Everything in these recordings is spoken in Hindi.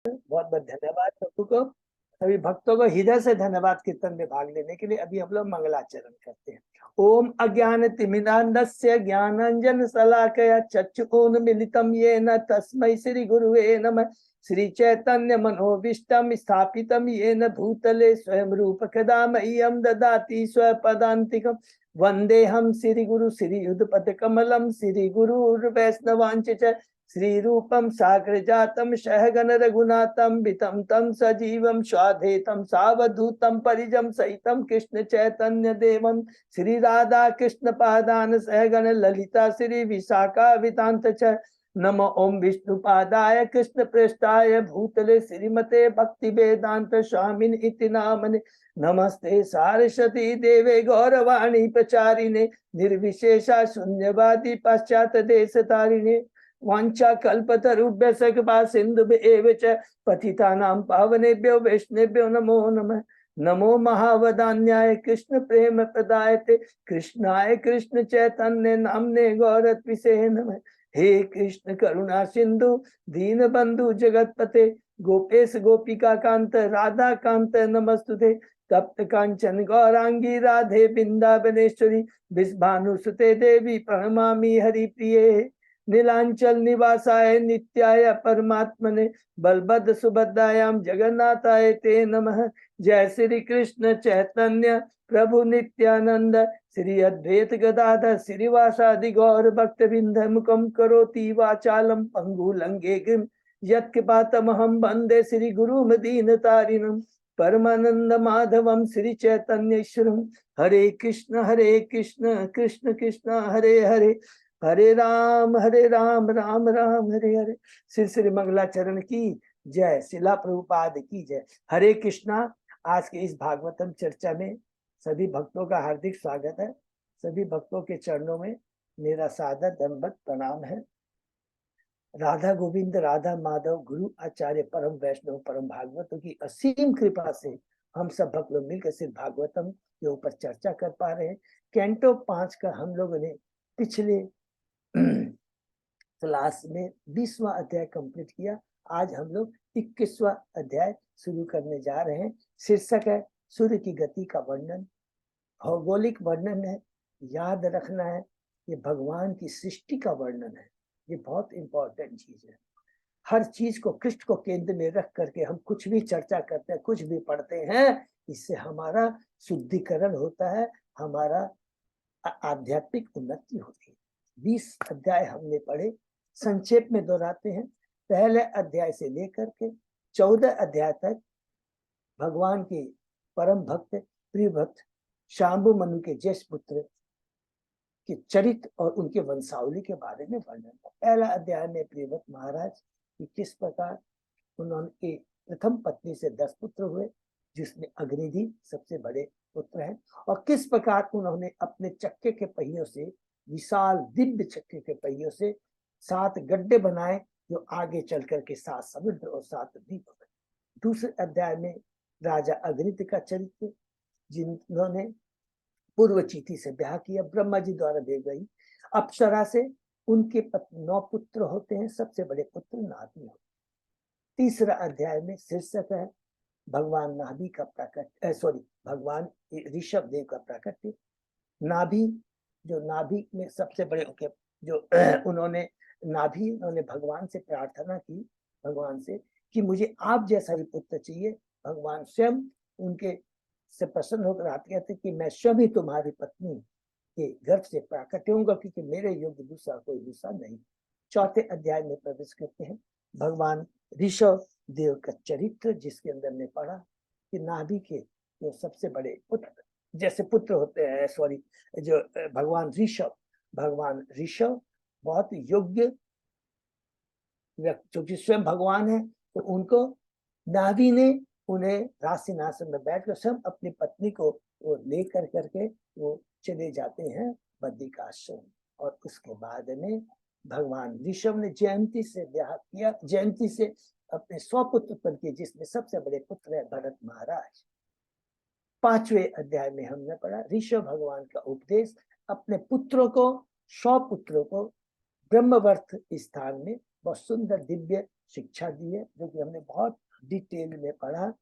बहुत बहुत धन्यवाद सबको को, सभी भक्तों को हृदय से धन्यवाद कीर्तन में भाग लेने के लिए। अभी हम लोग मंगलाचरण करते हैं। ओम अज्ञान तिमिरान्धस्य ज्ञानांजन शलाकया चक्षुरुन्मीलितं येन तस्मै श्री गुरुवे नमः। श्री चैतन्य मनोभीष्टं स्थापितं येन भूतले स्वयं रूप कदा मह्यं ददाति स्वपदान्तिकम्। वन्देऽहं श्री गुरु श्री युगपद कमलं श्री गुरुर्वैष्णवांच च श्री रूपम साग्र जातम सहगन रघुनाथम वितम तम सजीवम स्वाधेतम सावधूतम परिजम सहितम कृष्ण चैतन्य देवम श्री राधा कृष्ण पादान सहगन ललिता श्री विशाखा वितांत च। नमो ओम विष्णुपादाय कृष्ण पृष्ठाय भूतले श्रीमते भक्ति वेदांत स्वामिन इति नामने। नमस्ते सारस्वती देवे गौरवाणी प्रचारिणे निर्विशेषा शून्यवादी पाश्चात देश तारिणे। वांछा कल्पतरुभ्यश्च कृपा सिन्धुभ्येव च पतितानां पावनेभ्यो वैष्णवेभ्यो नमो नमः। नमो महावदान्याय कृष्ण प्रेम प्रदायते कृष्णाय कृष्ण चैतन्य नामने गौरत्विषे नमः। हे कृष्ण करुणा सिंधु दीन बंधु जगतपते गोपेश गोपिका कांत राधा कांत नमस्तुते। तप्त कांचन गौरांगी राधे वृंदावनेश्वरी विश्वानुसुते देवी प्रणमामि हरिप्रिये। नीलांचल निवासाय नित्याय परमात्मने बलभद्र सुभद्रायाम जगन्नाथाय ते नमः। जय श्री कृष्ण चैतन्य प्रभु नित्यानंद श्री अद्वैत गदाधर श्रीवासादि गौर भक्तवृंद मुखम करोति वाचालम पंगुलंगे गिम यत्कृपातमहं वंदे श्री गुरुम दीनतारिणम परमानंद माधवम श्री चैतन्येश्वरम। हरे कृष्ण कृष्ण कृष्ण हरे हरे हरे राम राम राम हरे हरे। श्री श्री मंगलाचरण की जय। शिला प्रभुपाद की जय। हरे कृष्णा। आज के इस भागवतम चर्चा में सभी भक्तों का हार्दिक स्वागत है। सभी भक्तों के चरणों में मेरा सादर दंडवत प्रणाम है। राधा गोविंद राधा माधव गुरु आचार्य परम वैष्णव परम भागवतों की असीम कृपा से हम सब भक्त लोग मिलकर सिर्फ भागवतम के ऊपर चर्चा कर पा रहे हैं। कैंटो 5 का हम लोगों ने पिछले क्लास में 20वां अध्याय कंप्लीट किया। आज हम लोग 21वां अध्याय शुरू करने जा रहे हैं। शीर्षक है सूर्य की गति का वर्णन। भौगोलिक वर्णन है, याद रखना है ये भगवान की सृष्टि का वर्णन है। ये बहुत इंपॉर्टेंट चीज है। हर चीज को कृष्ण को केंद्र में रख करके हम कुछ भी चर्चा करते हैं, कुछ भी पढ़ते हैं, इससे हमारा शुद्धिकरण होता है, हमारा आध्यात्मिक उन्नति होती है। 20 अध्याय हमने पढ़े, संक्षेप में दोहराते हैं। पहले अध्याय से लेकर के 14 अध्याय तक भगवान के परम भक्त प्रिय भक्त शांभु मनु के ज्येष्ठ पुत्र के चरित्र और उनके वंशावली के बारे में वर्णन। पहला अध्याय में प्रिय भक्त महाराज कि किस प्रकार उन्होंने प्रथम पत्नी से 10 पुत्र हुए, जिसमें अग्निधि सबसे बड़े पुत्र हैं, और किस प्रकार उन्होंने अपने चक्के के पहियों से, विशाल दिव्य चक्के के पहियों से 7 गड्ढे बनाए जो आगे चल करके 7 समुद्र और 7 द्वीप हो गए। दूसरे अध्याय में राजा अग्नित का चरित्र, जिन्होंने पूर्व चीति से ब्याह किया, ब्रह्मा जी द्वारा दी गई अप्सरा से। उनके 9 पुत्र होते हैं, सबसे बड़े पुत्र नाभि होते हैं। तीसरा अध्याय में शीर्षक है भगवान नाभि का प्रकट, भगवान ऋषभ देव का प्रकट। नाभि, जो नाभि में सबसे बड़े उनके जो उन्होंने भगवान से प्रार्थना की, भगवान से कि मुझे आप जैसा ही पुत्र चाहिए। भगवान स्वयं उनके से प्रसन्न होकर आते कहते कि मैं स्वयं ही तुम्हारी पत्नी के गर्भ से प्रकट होऊंगा, क्योंकि मेरे योग्य दूसरा कोई दूसरा नहीं। चौथे अध्याय में प्रवेश करते हैं। भगवान ऋषभ देव का चरित्र, जिसके अंदर ने पढ़ा कि नाभि के जो सबसे बड़े पुत्र जैसे पुत्र होते हैं, जो भगवान ऋषभ बहुत योग्य, क्योंकि स्वयं भगवान है, तो उनको नाभि ने उन्हें राजसिंहासन में बैठकर स्वयं अपनी पत्नी को वो लेकर करके वो चले जाते हैं बद्रिकाश्रम। और उसके बाद में भगवान ऋषभ ने जयंती से ब्याह किया, जयंती से अपने 100 पुत्र उत्पन्न किए, जिसमें सबसे बड़े पुत्र है भरत महाराज। 5वें अध्याय में हमने पढ़ा ऋषभ भगवान का उपदेश, अपने पुत्रों को 100 पुत्रों को ब्रह्मवर्त स्थान में बहुत सुंदर दिव्य शिक्षा दी है, जो कि हमने बहुत डिटेल में पढ़ा।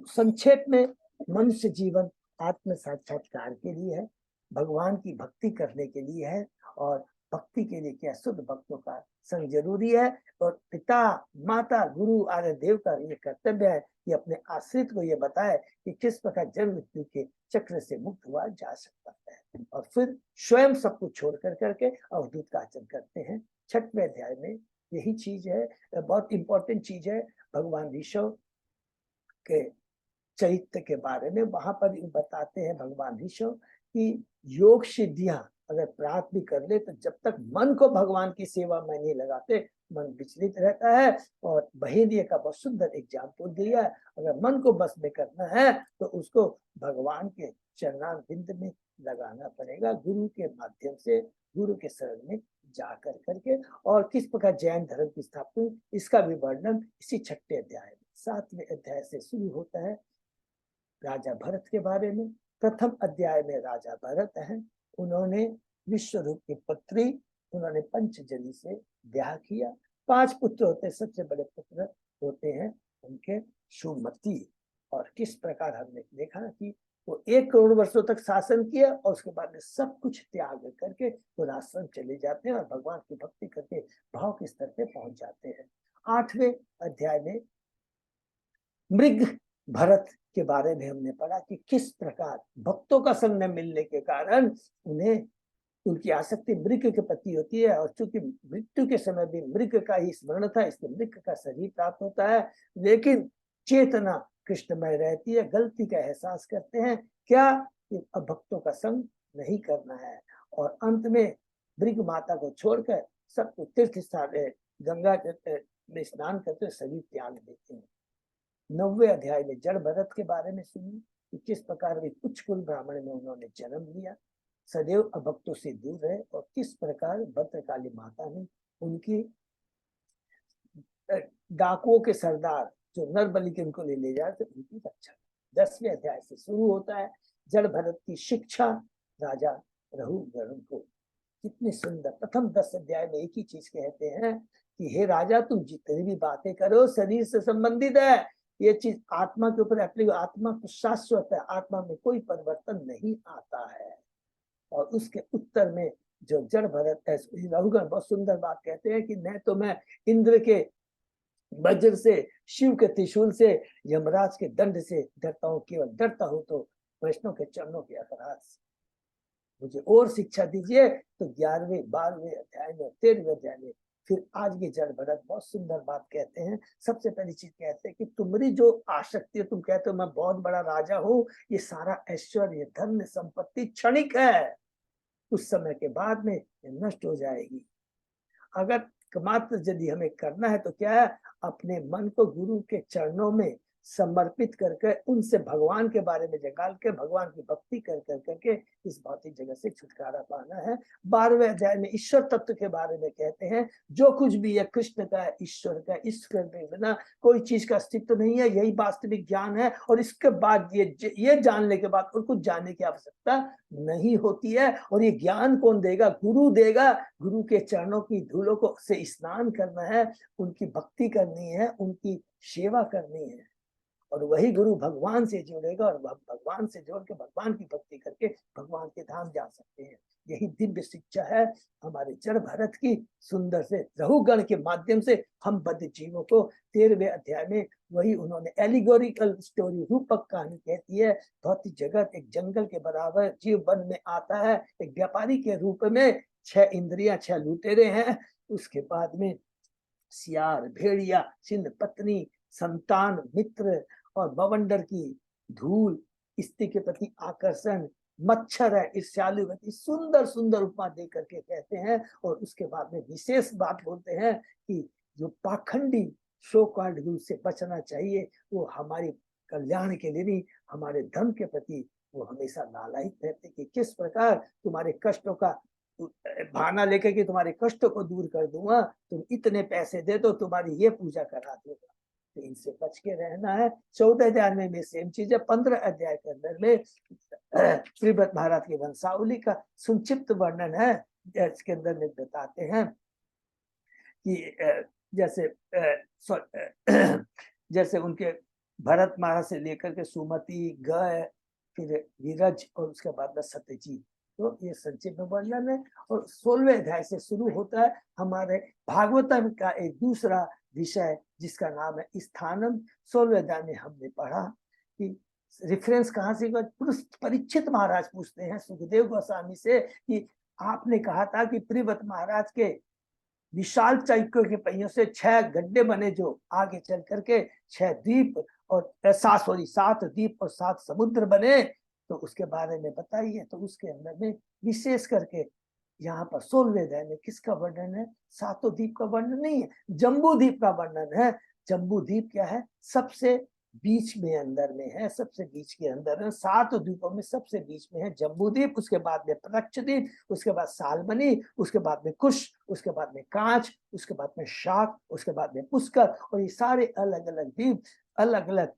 संक्षेप में मनुष्य जीवन आत्म साक्षात्कार के लिए है, भगवान की भक्ति करने के लिए है, और भक्ति के लिए क्या शुद्ध भक्तों का संग जरूरी है। और पिता माता गुरु आदि देव का ये कर्तव्य है कि अपने आश्रित को ये बताए कि किस प्रकार जन्म मृत्यु के चक्र से मुक्त हुआ जा सकता है, और फिर स्वयं सब कुछ छोड़ कर करके अवधूत का आचरण करते हैं। 6वें अध्याय में यही चीज है, बहुत इंपॉर्टेंट चीज है भगवान ऋषभ के चरित्र के बारे में। वहां पर बताते हैं भगवान ऋषभ कि योग सिद्धियां अगर प्राप्त भी कर ले तो जब तक मन को भगवान की सेवा में नहीं लगाते मन विचलित रहता है। और बहेलिया का बहुत सुंदर एग्जाम्पल दिया है, अगर मन को बस में करना है तो उसको भगवान के चरणार बिंद में लगाना पड़ेगा, गुरु के माध्यम से, गुरु के शरण में जा कर करके। और किस प्रकार जैन धर्म की स्थापना, इसका भी वर्णन इसी 6ठे अध्याय में। 7वें अध्याय से शुरू होता है राजा भरत के बारे में। प्रथम अध्याय में राजा भरत हैं, उन्होंने विश्वरूप की पुत्री, उन्होंने पंचजनी से ब्याह किया। 5 पुत्र होते, सबसे बड़े पुत्र होते हैं उनके सुमति। और किस प्रकार हमने देखा कि वो 1 करोड़ वर्षों तक शासन किया और उसके बाद में सब कुछ त्याग करके वो आश्रम चले जाते हैं और भगवान की भक्ति करके भाव के स्तर पे पहुंच जाते हैं। 8वें अध्याय में मृग भरत के बारे में हमने पढ़ा कि किस प्रकार भक्तों का संग न मिलने के कारण उन्हें, उनकी आसक्ति मृग के प्रति होती है, और चूंकि मृत्यु के समय भी मृग का ही स्मरण था इसलिए मृग का शरीर प्राप्त होता है, लेकिन चेतना कृष्णमय रहती है। गलती का एहसास करते हैं क्या कि अब भक्तों का संग नहीं करना है, और अंत में मृग माता को छोड़कर सबको तीर्थ स्थान गंगा में स्नान करते शरीर त्याग देते हैं। 9वें अध्याय में जड़ भरत के बारे में सुनिए कि किस प्रकार वे कुछ कुल ब्राह्मण में उन्होंने जन्म लिया, सदैव अभक्तों से दूर रहे, और किस प्रकार भद्रकाली माता ने उनकी डाकुओं के सरदार जो नरबलि के उनको ले जाते उनकी रक्षा। 10वें अध्याय से शुरू होता है जड़ भरत की शिक्षा राजा रघुगण को। कितनी सुंदर, प्रथम 10 अध्याय में एक ही चीज कहते हैं कि हे राजा तुम जितनी भी बातें करो शरीर से संबंधित है, ये चीज आत्मा के ऊपर एप्लीकेशन, आत्मा तो शाश्वत है, आत्मा में कोई परिवर्तन नहीं आता है। और उसके उत्तर में जो जड़ भरत है रघुगण बहुत सुंदर बात कहते हैं कि न तो मैं इंद्र के वज्र से, शिव के त्रिशूल से, यमराज के दंड से डरता हूँ, केवल डरता हूँ तो वैष्णव के चरणों के अपराध से। मुझे और शिक्षा दीजिए। तो 11वें 12वें अध्याय में 13वें अध्याय में फिर आज के जड़ भरत बहुत सुंदर बात कहते हैं। सबसे पहली चीज कहते हैं कि तुम्हारी जो आसक्ति है, तुम कहते हो मैं बहुत बड़ा राजा हूँ, ये सारा ऐश्वर्य धन संपत्ति क्षणिक है, उस समय के बाद में ये नष्ट हो जाएगी। अगर मात्र यदि हमें करना है तो क्या है, अपने मन को गुरु के चरणों में समर्पित करके उनसे भगवान के बारे में जगाल के भगवान की भक्ति कर करके इस भौतिक जगत से छुटकारा पाना है। 12वें अध्याय में ईश्वर तत्व के बारे में कहते हैं, जो कुछ भी है कृष्ण का है, ईश्वर का, ईश्वर के बिना कोई चीज का अस्तित्व नहीं है, यही वास्तविक ज्ञान है। और इसके बाद ये जानने के बाद और कुछ जानने की आवश्यकता नहीं होती है। और ये ज्ञान कौन देगा? गुरु देगा। गुरु के चरणों की धूलों को से स्नान करना है, उनकी भक्ति करनी है, उनकी सेवा करनी है, और वही गुरु भगवान से जोड़ेगा, और भगवान से जोड़ के भगवान की भक्ति करके भगवान के धाम जा सकते हैं। यही दिव्य शिक्षा है हमारे जड़ भरत की। सुंदर से रघुगण के माध्यम से हम बद्ध जीवों को 13वें अध्याय में वही उन्होंने एलिगोरिकल स्टोरी, रूपक कहानी कहती है। भौतिक जगत एक जंगल के बराबर, जीव वन में आता है एक व्यापारी के रूप में, 6 इंद्रियां 6 लुटेरे हैं, उसके बाद में सियार, भेड़िया, सिंध पत्नी, संतान, मित्र और बवंडर की धूल, स्त्री के प्रति आकर्षण, मच्छर है ईर्ष्यालु गति, सुंदर सुंदर उपमा दे करके कहते हैं। और उसके बाद में विशेष बात बोलते हैं कि जो पाखंडी शो कॉल्ड गुरु से बचना चाहिए, वो हमारे कल्याण के लिए नहीं, हमारे धर्म के प्रति वो हमेशा लालायित रहते कि किस प्रकार तुम्हारे कष्टों का बहाना लेकर के तुम्हारे कष्टों को दूर कर दूंगा, तुम इतने पैसे दे दो, तुम्हारी ये पूजा करा दूंगा। तो इनसे बच के रहना है। 14 अध्याय में सेम चीज है। 15 अध्याय के अंदर में श्रीमद् भारत की वंशावली का संक्षिप्त वर्णन है। इसके अंदर में बताते हैं कि जैसे जैसे उनके भरत महाराज से लेकर के सुमति, गय, फिर वीरज और उसके बाद में सत्यजीत। तो ये संक्षिप्त में वर्णन है। और 16वें अध्याय से शुरू होता है हमारे भागवतम का एक दूसरा विषय जिसका नाम है स्थानम। 16वें अध्याय में हमने पढ़ा कि रेफरेंस कहाँ से, परीक्षित महाराज पूछते हैं सुखदेव गोस्वामी से कि आपने कहा था कि प्रिव्रत महाराज के विशाल चैक्य के पहियों से 6 गड्ढे बने जो आगे चल करके 6 द्वीप और 7 द्वीप और 7 समुद्र बने, तो उसके बारे में बताइए। तो उसके अंदर में विशेष करके यहाँ पर 16वें अध्याय में किसका वर्णन है? 7 द्वीप का वर्णन नहीं है, जम्बू द्वीप का वर्णन है। जम्बू द्वीप क्या है? सबसे बीच में अंदर में है, सबसे बीच के अंदर है। 7 द्वीपों में सबसे बीच में है जम्बू द्वीप, उसके बाद में प्रक्ष द्वीप, उसके बाद सालमनी, उसके बाद में कुश, उसके बाद में कांच, उसके बाद में शाक, उसके बाद में पुष्कर। और ये सारे अलग अलग द्वीप अलग अलग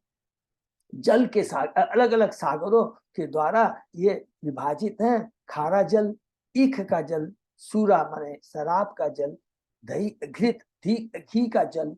जल के अलग अलग सागरों के द्वारा ये विभाजित हैं। खारा जल, ईख का जल, सूरा माने शराब का जल, दही घृत घी का जल,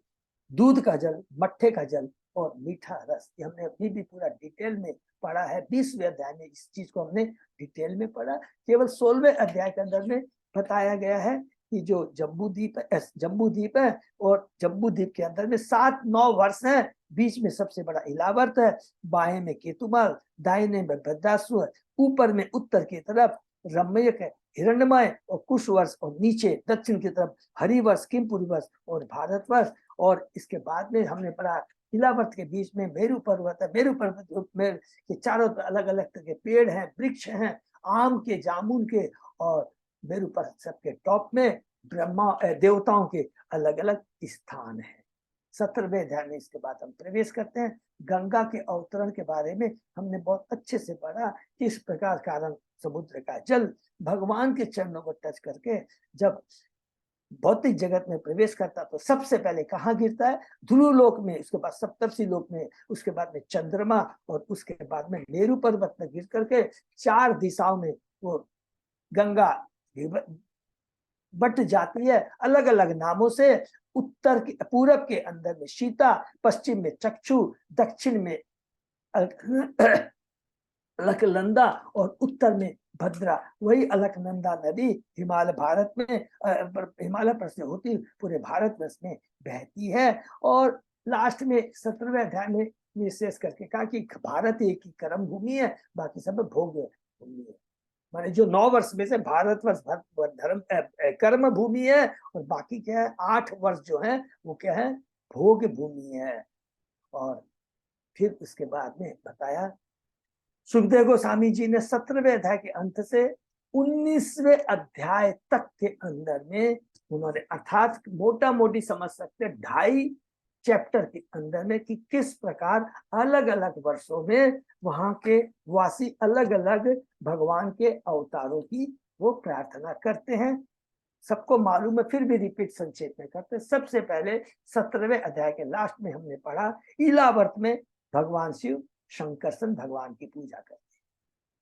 दूध का जल, मट्ठे का जल और मीठा रस। ये हमने अभी भी पूरा डिटेल में पढ़ा है। 20वें अध्याय में इस चीज को हमने डिटेल में पढ़ा। केवल 16वें अध्याय के अंदर में बताया गया है कि जो जम्बू द्वीप है और जम्बू द्वीप के अंदर में 7-9 वर्ष है। बीच में सबसे बड़ा इलावर्त है, बाएं में केतुमाल, दाहिने में भद्रासुर, ऊपर में उत्तर की तरफ रम्यक है हिरण्यमय और कुश वर्ष, और नीचे दक्षिण की तरफ हरिवर्ष, किमपुरी वर्ष और भारतवर्ष। और इसके बाद में हमने पढ़ा इलावर्त के बीच में मेरु पर्वत है। मेरु पर्वत में के चारों तरफ अलग अलग तरह के पेड़ हैं, वृक्ष हैं, आम के, जामुन के, और मेरु पर्वत के टॉप में ब्रह्मा देवताओं के अलग अलग स्थान है। 17वें अध्याय में इसके बाद हम प्रवेश करते हैं। गंगा के अवतरण के बारे में हमने बहुत अच्छे से पढ़ा कि इस प्रकार कारण समुद्र का जल भगवान के चरणों को टच करके जब भौतिक जगत में प्रवेश करता तो सबसे पहले कहाँ गिरता है? ध्रुव लोक में, उसके बाद सप्तर्षि लोक में, उसके बाद में चंद्रमा, और उसके बाद में मेरु पर्वत में गिर करके 4 दिशाओं में वो गंगा बट जाती है अलग अलग नामों से। उत्तर के पूरब के अंदर में सीता, पश्चिम में चक्षु, दक्षिण में अलकनंदा और उत्तर में भद्रा। वही अलकनंदा नदी हिमालय भारत में हिमालय पर से होती पूरे भारतवर्ष में बहती है। और लास्ट में 17वें अध्याय में विशेष करके कहा कि भारत एक ही कर्म भूमि है, बाकी सब भोग्य भूमि है। माने जो 9 वर्ष में से भारतवर्ष धर्म कर्म भूमि है, और बाकी क्या है 8 वर्ष जो है वो क्या है? भोग भूमि है। और फिर उसके बाद में बताया सुखदेव गोस्वामी जी ने 17वें अध्याय के अंत से 19वें अध्याय तक के अंदर में उन्होंने अर्थात मोटा मोटी समझ सकते 2.5 चैप्टर के अंदर में कि किस प्रकार अलग अलग वर्षों में वहां के वासी अलग अलग भगवान के अवतारों की वो प्रार्थना करते हैं। सबको मालूम है, फिर भी रिपीट संक्षेप में करते हैं। सबसे पहले 17वें अध्याय के लास्ट में हमने पढ़ा इलावर्त में भगवान शिव शंकरसन भगवान की पूजा करते हैं।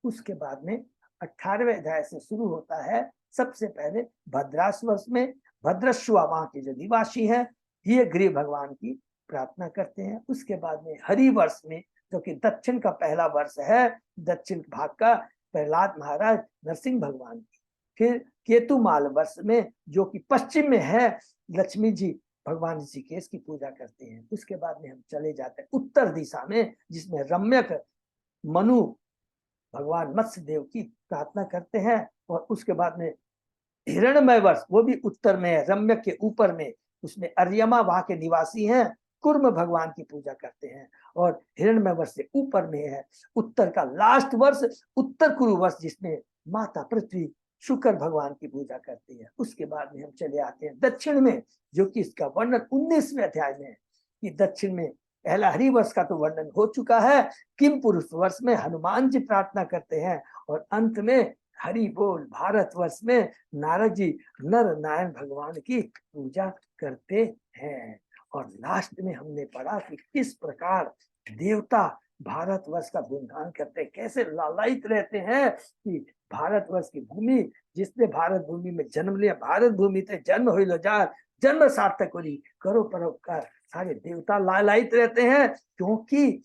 उसके बाद में 18वें अध्याय से शुरू होता है। सबसे पहले भद्रास वर्ष में भद्रश्वा वहां के जो निवासी हैं ये गृह भगवान की प्रार्थना करते हैं। उसके बाद में हरि वर्ष में जो कि दक्षिण का पहला वर्ष है, दक्षिण भाग का प्रहलाद महाराज नरसिंह भगवान की। फिर केतुमाल वर्ष में जो कि पश्चिम में है लक्ष्मी जी भगवान ऋषिकेश की पूजा करते हैं। उसके बाद में हम चले जाते हैं उत्तर दिशा में जिसमें रम्यक मनु भगवान मत्स्य देव की प्रार्थना करते हैं। और उसके बाद में हिरण्यमय वर्ष वो भी उत्तर में है, रम्यक के ऊपर में, उसमें अर्यमा वहां के निवासी हैं, कुर्म भगवान की पूजा करते हैं। और हिरण्यमय वर्ष से ऊपर में है उत्तर का लास्ट वर्ष उत्तर कुरु वर्ष जिसमें माता पृथ्वी शुक्र भगवान की पूजा करती है। उसके बाद में हम चले आते हैं दक्षिण में जो कि इसका वर्णन 19वें अध्याय में है कि दक्षिण में पहला हरि वर्ष का तो वर्णन हो चुका है। किम पुरुष वर्ष में हनुमान जी प्रार्थना करते हैं, और अंत में हरि बोल भारत वर्ष में नारद जी नर नारायण भगवान की पूजा करते हैं। और लास्ट में हमने पढ़ा कि किस प्रकार देवता भारतवर्ष का गुणगान करते हैं, कैसे लालायित रहते हैं कि भारतवर्ष की भूमि जिसने भारत भूमि में जन्म लिया, भारत भूमि ते जन्म हुई लो जार, जन्म सार्थक करी, करो परोपकार। सारे देवता लालायित रहते हैं, क्योंकि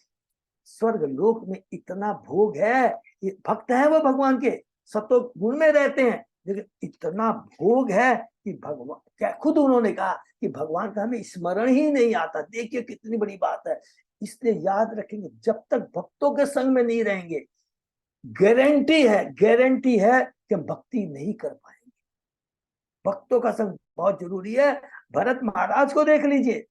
स्वर्ग लोक में इतना भोग है। ये भक्त है वो भगवान के, सतो गुण में रहते हैं, लेकिन इतना भोग है कि भगवान क्या, खुद उन्होंने कहा कि भगवान का हमें स्मरण ही नहीं आता। देखिए कितनी बड़ी बात है। इसलिए याद रखेंगे, जब तक भक्तों के संग में नहीं रहेंगे, गारंटी है कि हम भक्ति नहीं कर पाएंगे। भक्तों का संग बहुत जरूरी है। भरत महाराज को देख लीजिए,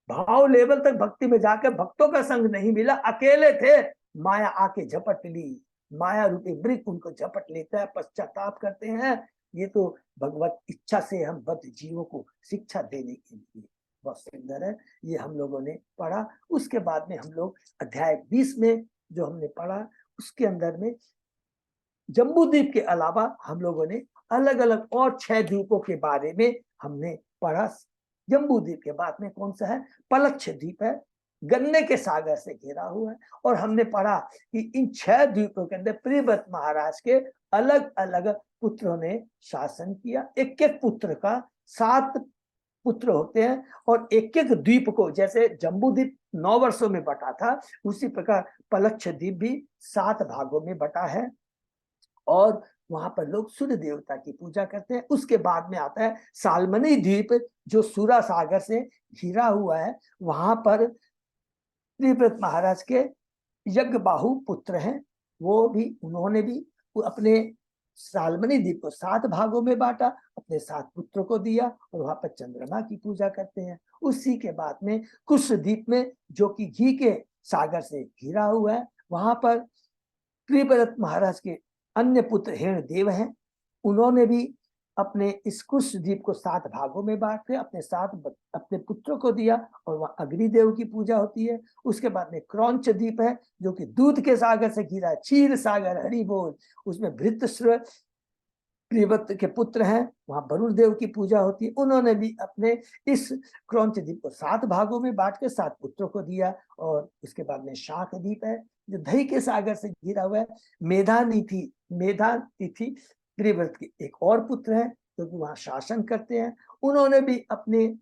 भाव लेवल तक भक्ति में जाकर भक्तों का संग नहीं मिला, अकेले थे, माया आके झपट ली, माया रूपी वृक्ष उनको झपट लेता है, पश्चाताप करते हैं। ये तो भगवत इच्छा से हम बद्ध जीवों को शिक्षा देने के लिए बहुत सुंदर है। ये हम लोगों ने पढ़ा। उसके बाद में हम लोग अध्याय 20 में जो हमने पढ़ा, उसके अंदर में जम्बूद्वीप के अलावा हम लोगों ने अलग अलग और 6 द्वीपों के बारे में हमने पढ़ा। जम्बूद्वीप के बाद में कौन सा है? पलक्ष द्वीप है, गन्ने के सागर से घिरा हुआ है। और हमने पढ़ा कि इन 6 द्वीपों के अंदर प्रियव्रत महाराज के अलग अलग पुत्रों ने शासन किया। एक एक पुत्र का 7 पुत्र होते हैं, और एक एक द्वीप को, जैसे जम्बूद्वीप 9 वर्षों में बटा था, उसी प्रकार पलक्ष द्वीप भी 7 भागों में बटा है। और वहां पर लोग सूर्य देवता की पूजा करते हैं। उसके बाद में आता है सालमनी द्वीप, जो सूरा सागर से घिरा हुआ है। वहां पर प्रियव्रत महाराज के यज्ञबाहु पुत्र हैं, वो भी, उन्होंने भी अपने सालमनी द्वीप को 7 भागों में बांटा, अपने 7 पुत्रों को दिया, और वहां पर चंद्रमा की पूजा करते हैं। उसी के बाद में कुश द्वीप में, जो कि घी के सागर से घिरा हुआ है, वहां पर प्रियव्रत महाराज के अन्य पुत्र हिरण्यदेव हैं। उन्होंने भी अपने इस कुश द्वीप को 7 भागों में बांट के अपने पुत्रों को दिया, और वहां अग्निदेव की पूजा होती है। उसके बाद में क्रौंच द्वीप है, जो कि दूध के सागर से घिरा है, क्षीर सागर, हरि बोल। उसमें भृतश्र प्रियव्रत के पुत्र हैं, वहां वरुण देव की पूजा होती है। उन्होंने भी अपने इस क्रौंच द्वीप को 7 भागों में बांट के 7 पुत्रों को दिया। और उसके बाद में शाक द्वीप है, जो दही के सागर से घिरा हुआ है। मेधातिथि प्रियव्रत के एक और पुत्र है, जो कि वहां शासन करते हैं। उन्होंने भी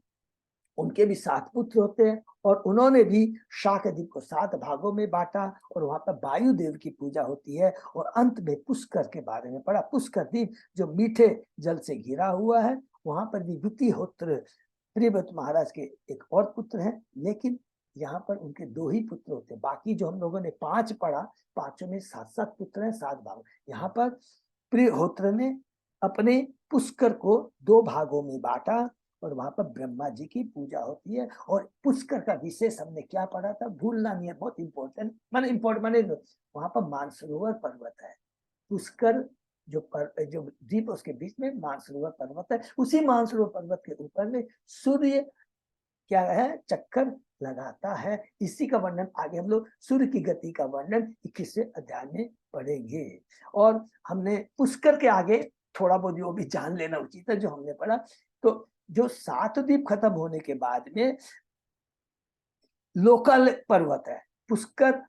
उनके भी 7 पुत्र होते हैं, और उन्होंने भी शाकद्वीप को 7 भागों में बांटा, और वहां पर वायुदेव की पूजा होती है। और अंत में पुष्कर के बारे में पढ़ा। पुष्कर द्वीप जो मीठे जल से घिरा हुआ है, वहां पर भी वितिहोत्र प्रियव्रत महाराज के एक और पुत्र हैं, लेकिन यहाँ पर उनके 2 ही पुत्र होते हैं। बाकी जो हम लोगों ने 5 पढ़ा, 5 में 7 पुत्र हैं, 7 भाग। यहाँ पर प्रियहोत्र ने अपने पुष्कर को 2 भागों में बांटा, और वहां पर ब्रह्मा जी की पूजा होती है। और पुष्कर का विशेष हमने क्या पढ़ा था, भूलना नहीं है, बहुत इंपॉर्टेंट माने वहां पर मानसरोवर पर्वत है। पुष्कर जो द्वीप, उसके बीच में मानसरोवर पर्वत है। उसी मानसरोवर पर्वत के ऊपर में सूर्य क्या है, चक्कर लगाता है। इसी का वर्णन आगे हम लोग सूर्य की गति का वर्णन 21वें अध्याय में पढ़ेंगे। और हमने पुष्कर के आगे थोड़ा बहुत जो भी जान लेना उचित है, जो हमने पढ़ा। तो जो 7 द्वीप खत्म होने के बाद में लोकल पर्वत है। पुष्कर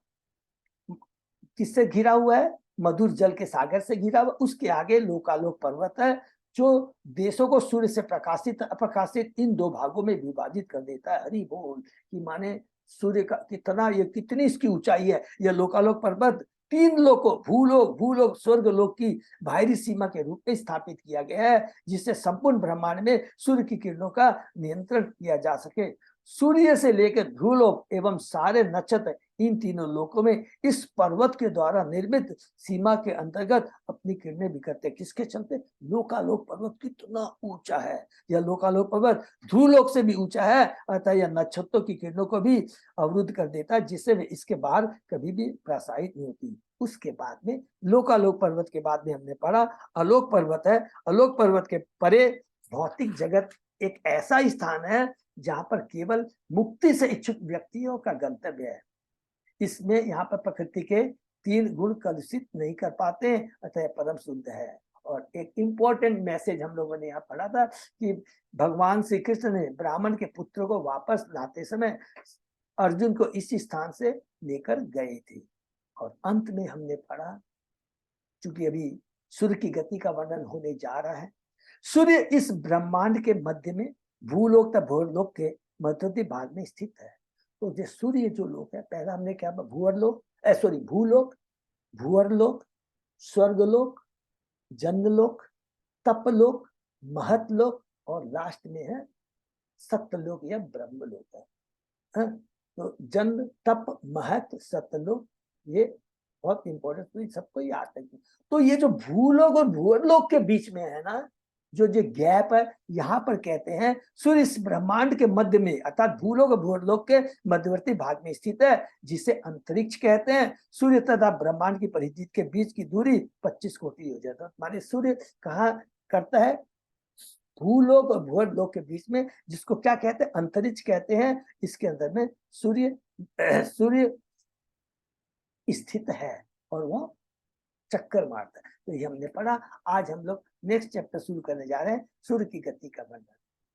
किससे घिरा हुआ है? मधुर जल के सागर से घिरा हुआ। उसके आगे लोकालोक पर्वत है, जो देशों को सूर्य से प्रकाशित अप्रकाशित इन 2 भागों में विभाजित कर देता है। हरि बोल। कि माने सूर्य का कितनी इसकी ऊंचाई है। यह लोकालोक पर्वत 3 लोकों, भूलोक स्वर्ग लोक की बाहरी सीमा के रूप में स्थापित किया गया है, जिससे संपूर्ण ब्रह्मांड में सूर्य की किरणों का नियंत्रण किया जा सके। सूर्य से लेकर भूलोक एवं सारे नक्षत्र, इन तीनों लोकों में इस पर्वत के द्वारा निर्मित सीमा के अंतर्गत अपनी किरणें बिखरते। किसके चलते? लोकालोक पर्वत कितना ऊंचा है। यह लोकालोक पर्वत ध्रुवलोक से भी ऊंचा है, अतः यह नक्षत्रों की किरणों को भी अवरुद्ध कर देता है, जिससे वे इसके बाहर कभी भी प्रसारित नहीं होती। उसके बाद में लोकालोक पर्वत के बाद में हमने पढ़ा आलोक पर्वत है। आलोक पर्वत के परे भौतिक जगत एक ऐसा स्थान है जहां पर केवल मुक्ति से इच्छुक व्यक्तियों का गंतव्य है। इसमें यहाँ पर प्रकृति के 3 गुण कलुषित नहीं कर पाते, अतः परम शुद्ध है। और एक इंपॉर्टेंट मैसेज हम लोगों ने यहाँ पढ़ा था कि भगवान श्री कृष्ण ने ब्राह्मण के पुत्रों को वापस लाते समय अर्जुन को इसी स्थान से लेकर गए थे। और अंत में हमने पढ़ा, चूंकि अभी सूर्य की गति का वर्णन होने जा रहा है, सूर्य इस ब्रह्मांड के मध्य में भूलोक तथा भूलोक के मध्यवर्ती भाग में स्थित है। तो जो सूर्य जो लोक है, पहला हमने क्या भूअरलोक, सॉरी भूलोक, भूअरलोक, स्वर्गलोक, जन्मलोक, तपलोक, महतलोक और लास्ट में है सत्यलोक या ब्रह्मलोक है। तो जन्म, तप, महत, सत्यलोक, ये बहुत इंपॉर्टेंट, तो सबको याद रखिए। तो ये जो भूलोक और भूअरलोक के बीच में है ना, जो गैप है, यहाँ पर कहते हैं सूर्य इस ब्रह्मांड के मध्य में, अर्थात भूलोक और भूअरलोक के मध्यवर्ती भाग में स्थित है, जिसे अंतरिक्ष कहते हैं। सूर्य तथा ब्रह्मांड की परिधि के बीच की दूरी 25 कोटि हो जाता है। माने सूर्य कहाँ करता है, भूलोक और भूअरलोक के बीच में, जिसको क्या कहते हैं, अंतरिक्ष कहते हैं। इसके अंदर में सूर्य स्थित है और वो चक्कर मारता है। तो ये हमने पढ़ा। आज हम लोग नेक्स्ट चैप्टर शुरू करने जा रहे हैं, सूर्य की गति का वर्णन।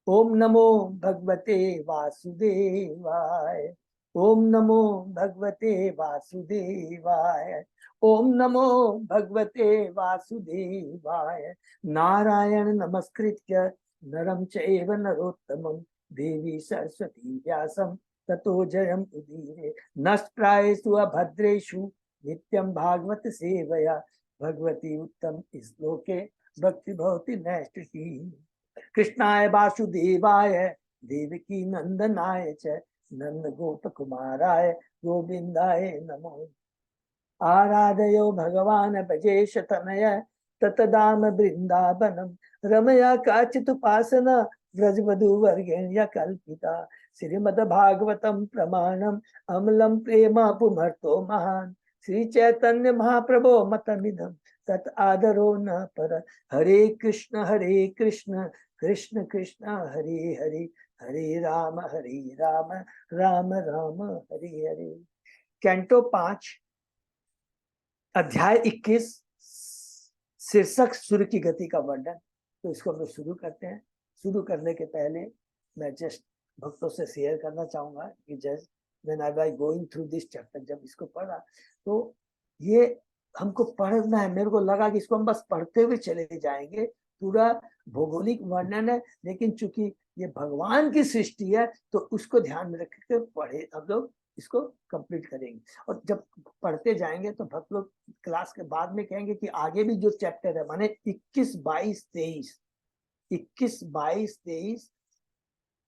ओम नमो भगवते वासुदेवाय, ओम नमो भगवते वासुदेवाय, ओम नमो भगवते वासुदेवाय। नारायण नमस्कृत्य नरं चैव नरोत्तमं देवी सरस्वती व्यासं ततो जयम् उदीरये। नष्टप्रायेषु अभद्रेषु नित्यं भागवत सेवया भगवती उत्तम श्लोके भक्ति भवति नैष्ठिकी। कृष्णाय वासुदेवाय देवकी नंदनाय च नंद गोप कुमाराय गोविंदाय नमो। आराधयो भगवान भजेश तनय ततदाम वृंदावनम रमया काचिदुपासना व्रजवधूवर्गेण्य कल्पिता। श्रीमद्भागवतम प्रमाणम अमलम प्रेम पुमर्तो महान। श्री चैतन्य महाप्रभो मतमिदं तत् आदरो न पर। हरे कृष्ण कृष्ण कृष्ण हरे हरे, हरे राम राम राम हरे हरे। कैंटो 5 अध्याय 21 शीर्षक सूर्य की गति का वर्णन। तो इसको हम लोग शुरू करते हैं। शुरू करने के पहले मैं जस्ट भक्तों से शेयर करना चाहूंगा कि just when I was going through this chapter, जब इसको पढ़ा तो ये हमको पढ़ना है। मेरे को लगा कि इसको हम बस पढ़ते हुए चले जाएंगे, पूरा भौगोलिक वर्णन है, लेकिन चूंकि ये भगवान की सृष्टि है तो उसको ध्यान में रख के पढ़े हम लोग इसको कंप्लीट करेंगे। और जब पढ़ते जाएंगे तो भक्त लोग क्लास के बाद में कहेंगे कि आगे भी जो चैप्टर है, माने 21, 22, 23, 21, 22, 23,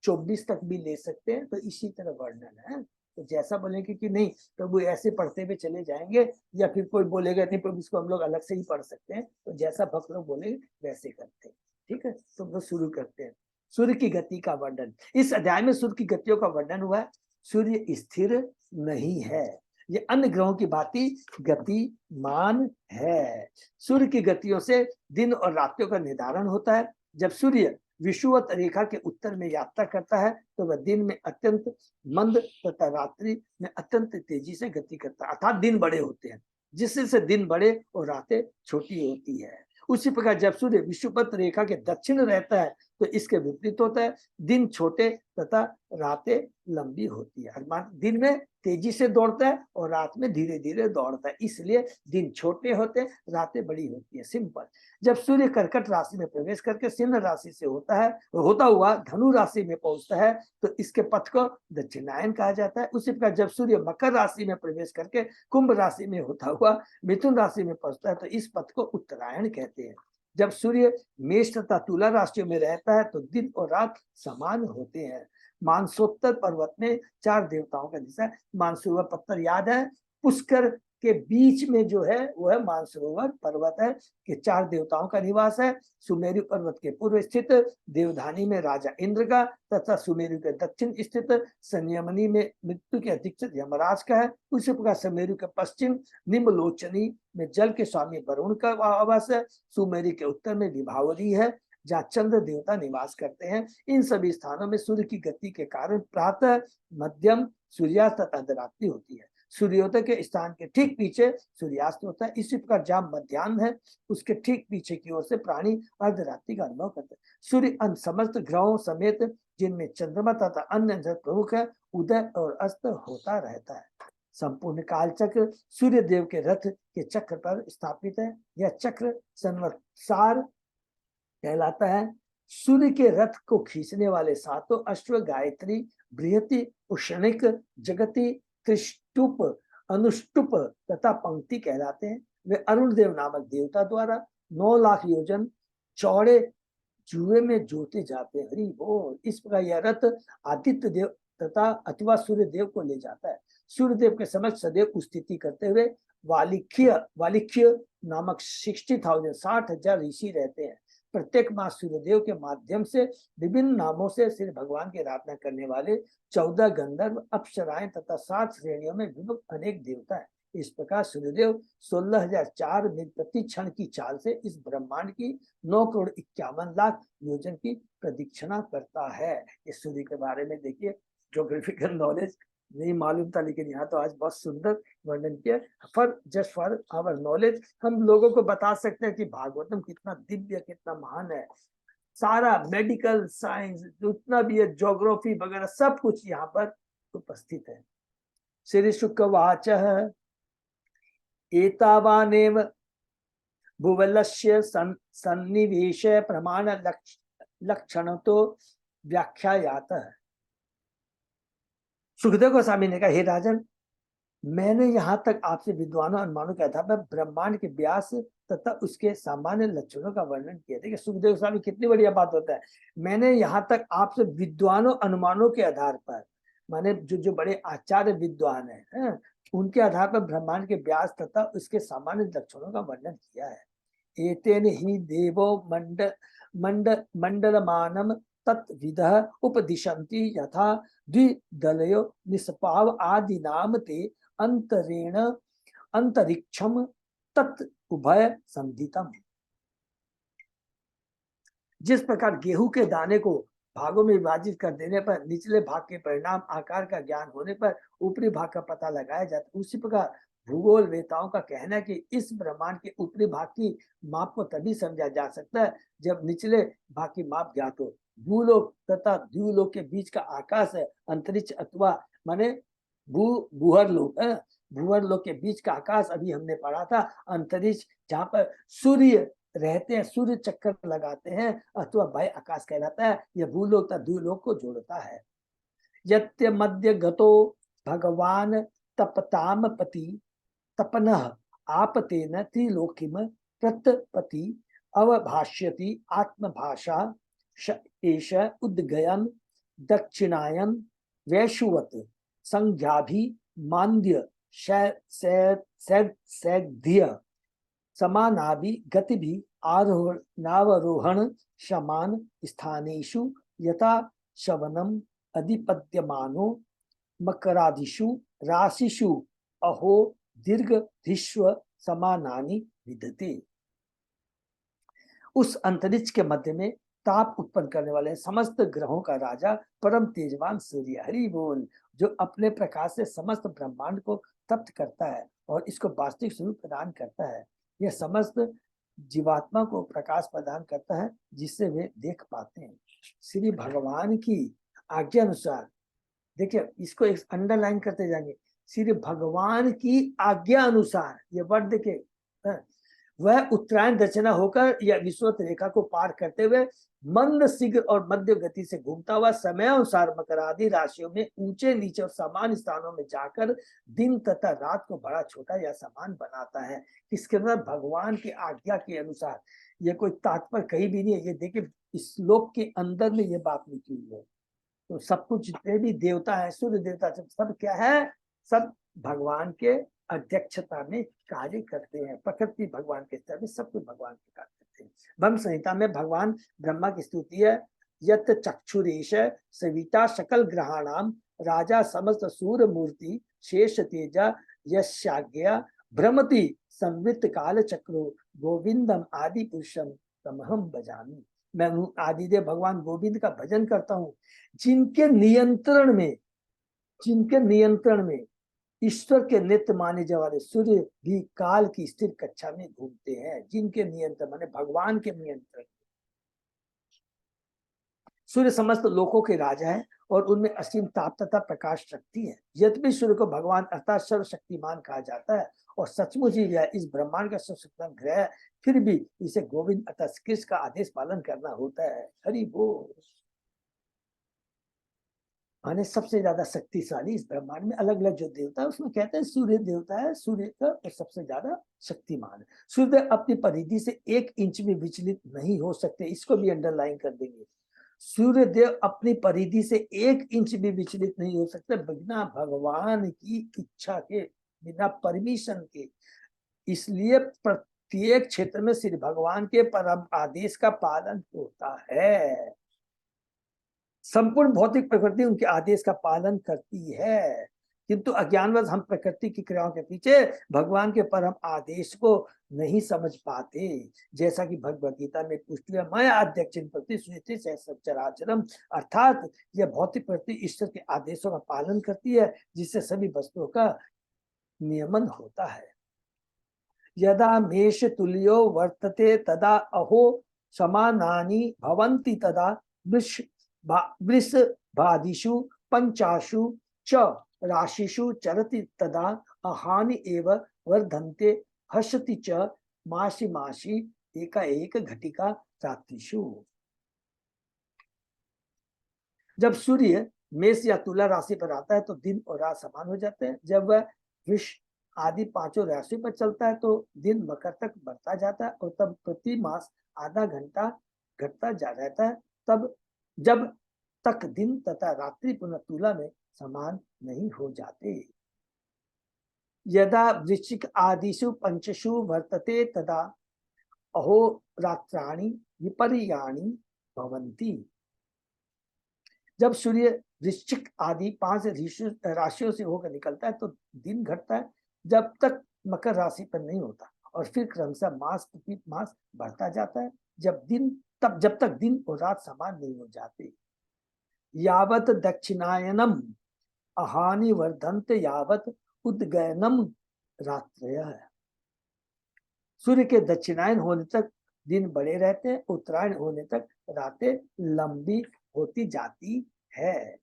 24 तक भी ले सकते हैं। तो इसी तरह वर्णन है। तो जैसा बोलेंगे कि नहीं प्रभु ऐसे पढ़ते हुए चले जाएंगे, या फिर कोई बोलेगा नहीं प्रभु इसको हम लोग अलग से ही पढ़ सकते हैं, तो जैसा भक्त लोग बोलेंगे वैसे करते हैं। ठीक है, तो हम लोग शुरू करते हैं। सूर्य की गति का वर्णन। इस अध्याय में सूर्य की गतियों का वर्णन हुआ है। सूर्य स्थिर नहीं है, ये अन्य ग्रहों की भांति गतिमान है। सूर्य की गतियों से दिन और रात्रियों का निर्धारण होता है। जब सूर्य विषुवत रेखा के उत्तर में यात्रा करता है तो वह दिन में अत्यंत मंद तथा रात्रि में अत्यंत तेजी से गति करता है, अर्थात दिन बड़े होते हैं, जिससे दिन बड़े और रातें छोटी होती है। उसी प्रकार जब सूर्य विषुवत रेखा के दक्षिण रहता है तो इसके विपरीत होता है, दिन छोटे तथा रातें लंबी होती है। अर्थात दिन में तेजी से दौड़ता है और रात में धीरे धीरे दौड़ता है, इसलिए दिन छोटे होते हैं, रातें बड़ी होती है। सिंपल। जब सूर्य कर्कट राशि में प्रवेश करके सिंह राशि से होता हुआ धनु राशि में पहुंचता है तो इसके पथ को दक्षिणायन कहा जाता है। उसी प्रकार जब सूर्य मकर राशि में प्रवेश करके कुंभ राशि में होता हुआ मिथुन राशि में पहुंचता है तो इस पथ को उत्तरायण कहते हैं। जब सूर्य मेष तथा तुला राशियों में रहता है तो दिन और रात समान होते हैं। मानसोत्तर पर्वत में 4 देवताओं का निवास है। मानसरोवर पत्थर याद है, पुष्कर के बीच में जो है वो है मानसरोवर पर्वत है कि 4 देवताओं का निवास है। सुमेरु पर्वत के पूर्व स्थित देवधानी में राजा इंद्र का तथा सुमेरु के दक्षिण स्थित संयमनी में मृत्यु के अधीक्षक यमराज का है। उसी प्रकार सुमेरु के पश्चिम निम्नलोचनी में जल के स्वामी वरुण का आवास है। सुमेरु के उत्तर में विभावरी है जहाँ चंद्र देवता निवास करते हैं। इन सभी स्थानों में सूर्य की गति के कारण प्रातः, मध्यम, सूर्यास्त तथा अर्धरात्रि होती है। सूर्योदय के स्थान के ठीक पीछे सूर्यास्त होता है। इसी प्रकार जहाँ मध्याह्न है उसके ठीक पीछे की ओर से प्राणी अर्धरात्रि का अनुभव करते हैं। सूर्य अन्य समस्त ग्रहों समेत जिनमें चंद्रमा तथा अन्य ग्रह प्रमुख है उदय और अस्त होता रहता है। संपूर्ण काल चक्र सूर्य देव के रथ के चक्र पर स्थापित है। यह चक्र संवत्सर कहलाता है। सूर्य के रथ को खींचने वाले सातों अश्व गायत्री, बृहति, उष्णिक, जगति, त्रिष्टुप, अनुष्टुप तथा पंक्ति कहलाते हैं। वे अरुण देव नामक देवता द्वारा 9 लाख योजन चौड़े जुए में जोते जाते हैं। हरि बोल। इस प्रकार यह रथ आदित्य देव तथा अथवा सूर्य देव को ले जाता है। सूर्य देव के समक्ष सदैव स्थिति करते हुए वालिख्य नामक 60,000 ऋषि रहते हैं। प्रत्येक माह सूर्यदेव के माध्यम से विभिन्न नामों से श्री भगवान की आराधना करने वाले 14 गंधर्व, अप्सराएं तथा 7 श्रेणियों में विभक्त अनेक देवता है। इस प्रकार सूर्यदेव 16,004 मील प्रति क्षण की चाल से इस ब्रह्मांड की 9,51,00,000 योजन की प्रदक्षिणा करता है। इस सूर्य के बारे में देखिए, ज्योग्राफिकल नॉलेज नहीं मालूम था, लेकिन यहाँ तो आज बहुत सुंदर वर्णन किया। फॉर आवर नॉलेज हम लोगों को बता सकते हैं कि भागवतम कितना दिव्य, कितना महान है। सारा मेडिकल साइंस जितना भी है, ज्योग्राफी वगैरह सब कुछ यहाँ पर उपस्थित है। श्री शुकवाच एतावानेव भुवलस्य सन्निवेश प्रमाण लक्षण तो व्याख्यायातः। सुखदेव गोस्वामी ने कहा, हे राजन, मैंने यहाँ तक आपसे विद्वानों अनुमानों के आधार पर ब्रह्मांड के व्यास तथा उसके सामान्य लक्षणों का वर्णन किया। देखिए सुखदेव गोस्वामी कितनी बढ़िया बात होता है। मैंने यहाँ तक आपसे विद्वानों अनुमानों के आधार पर, माने जो बड़े आचार्य विद्वान है, उनके आधार पर ब्रह्मांड के व्यास तथा उसके सामान्य लक्षणों का वर्णन किया है। एतेन ही देवो मंडलमानम तत्विदः उपदिशन्ति यथा द्विदलयो निष्पाव आदि नाम ते अंतरेण अंतरिक्षम तत् उभय संधितम। जिस प्रकार गेहूं के दाने को भागों में विभाजित कर देने पर निचले भाग के परिणाम आकार का ज्ञान होने पर ऊपरी भाग का पता लगाया जाता है, उसी प्रकार भूगोल वेताओं का कहना है कि इस ब्रह्मांड के ऊपरी भाग की माप को तभी समझा जा सकता है जब निचले भाग की माप ज्ञात हो। भूलोक तथा द्यूलोक के बीच का आकाश है अंतरिक्ष, अथवा माने भूहर लोक है, भूहर लोक के बीच का आकाश अभी हमने पढ़ा था अंतरिक्ष, जहाँ पर सूर्य रहते हैं, सूर्य चक्कर लगाते हैं, अथवा बाह्य आकाश कहलाता है। यह भूलोक तथा द्यूलोक को जोड़ता है। यत्य मध्य गतो भगवान तपताम पति तपनः आपतेन त्रिलोकिम प्रतपति अवभाष्यति आत्मभाषा एष उद्गयन दक्षिणायन वैशुवत संज्ञाभि मान्द्य सैद्य समानाभि गतिभि आरोहणावरोहण समान स्थानेषु यथा शवनम अधिपद्यमानो मकरादिषु राशिषु अहो दीर्घधिष्व समानानि विदते। उस अंतरिक्ष के मध्य में ताप उत्पन्न करने वाले समस्त ग्रहों का राजा परम तेजवान सूर्य, हरि बोल, जो अपने प्रकाश से समस्त ब्रह्मांड को तप्त करता है और इसको वास्तविक स्वरूप प्रदान करता है। यह समस्त जीवात्मा को प्रकाश प्रदान करता है जिससे वे देख पाते हैं। श्री भगवान की आज्ञा अनुसार, देखिए इसको एक अंडरलाइन करते जाएंगे, श्री भगवान की आज्ञा अनुसार, ये वर्ड देखिए, वह उत्तरायण दक्षिणा होकर या विश्वत रेखा को पार करते हुए मंद शीघ्र और मध्य गति से घूमता हुआ समय अनुसार मकर आदि राशियों में ऊंचे नीचे और समान स्थानों में जाकर दिन तथा रात को बड़ा छोटा या समान बनाता है। इसके अंदर भगवान की आज्ञा के अनुसार, ये कोई तात्पर्य कहीं भी नहीं है। ये देखिए इस श्लोक के अंदर में ये बात लिखी हुई है। तो सब कुछ जितने भी देवता है, सूर्य देवता सब क्या है, सब भगवान के अध्यक्षता में कार्य करते हैं। प्रकृति भगवान के स्तर में सब कुछ भगवान के कार्य करते हैं। ब्रह्म संहिता में भगवान ब्रह्मा की स्तुति है, यत चक्षुरेश सविता सकल ग्रहाणाम राजा समस्त सूर्य मूर्ति शेष तेजा यस्याज्ञा भ्रमति संवित काल चक्रो गोविंदम आदि पुरुषम तमहम भजामि। मैं आदिदेव भगवान गोविंद का भजन करता हूँ, जिनके नियंत्रण में ईश्वर के नित्य माने जाने वाले सूर्य भी काल की स्थिर कक्षा में घूमते हैं। जिनके नियंत्रण माने भगवान के नियंत्रण। सूर्य समस्त लोकों के राजा है और उनमें असीम ताप तथा प्रकाश शक्ति है। यद्यपि सूर्य को भगवान अर्थात सर्वशक्तिमान कहा जाता है और सचमुच ही यह इस ब्रह्मांड का सर्वशक्तिमान ग्रह है, फिर भी इसे गोविंद अर्थात कृष्ण का आदेश पालन करना होता है। हरि बोल। माने सबसे ज्यादा शक्तिशाली इस ब्रह्मांड में अलग अलग जो देवता है उसमें कहते हैं सूर्य देवता है, सूर्य का सबसे ज्यादा शक्तिमान है। सूर्य अपनी परिधि से 1 इंच भी विचलित नहीं हो सकते, इसको भी अंडरलाइन कर देंगे। सूर्य देव अपनी परिधि से 1 इंच भी विचलित नहीं हो सकते बिना भगवान की इच्छा के, बिना परमिशन के। इसलिए प्रत्येक क्षेत्र में श्री भगवान के परम आदेश का पालन होता है। संपूर्ण भौतिक प्रकृति उनके आदेश का पालन करती है, किंतु अज्ञानवश हम प्रकृति की क्रियाओं के पीछे भगवान के परम आदेश को नहीं समझ पाते। जैसा कि भगवद गीता में पुष्टि है, मैं अध्यक्ष प्रति सुनिति चराचरम, अर्थात यह भौतिक प्रकृति ईश्वर के आदेशों का पालन करती है जिससे सभी वस्तुओं का नियमन होता है। यदा मेष तुल्यो वर्तते तदा अहो समानानि भवन्ति तदा वृषभादिषु पंचाशु च राशिषु चरति तदा अहानि एव वर्धन्ते हसति च मासी मासी एका एक घटिका रात्रिषु। जब सूर्य मेष या तुला राशि पर आता है तो दिन और रात समान हो जाते हैं। जब वह वृष आदि 5 राशि पर चलता है तो दिन मकर तक बढ़ता जाता है और तब प्रति मास आधा घंटा घटता जा रहता है। तब जब तक दिन तथा रात्रि पुनः तुला में समान नहीं हो जाते। यदा वृश्चिक आदिषु पंचषु वर्तते तदा अहोरात्राणि विपर्याणि भवन्ति। जब सूर्य वृश्चिक आदि 5 राशियों से होकर निकलता है तो दिन घटता है जब तक मकर राशि पर नहीं होता और फिर क्रमशः मास प्रति मास बढ़ता जाता है जब तक दिन और रात समान नहीं हो जाते। यावत दक्षिणायनम अहानि वर्धन्त यावत उद्गयनम रात्रयः। सूर्य के दक्षिणायन होने तक दिन बड़े रहते हैं, उत्तरायण होने तक रातें लंबी होती जाती है।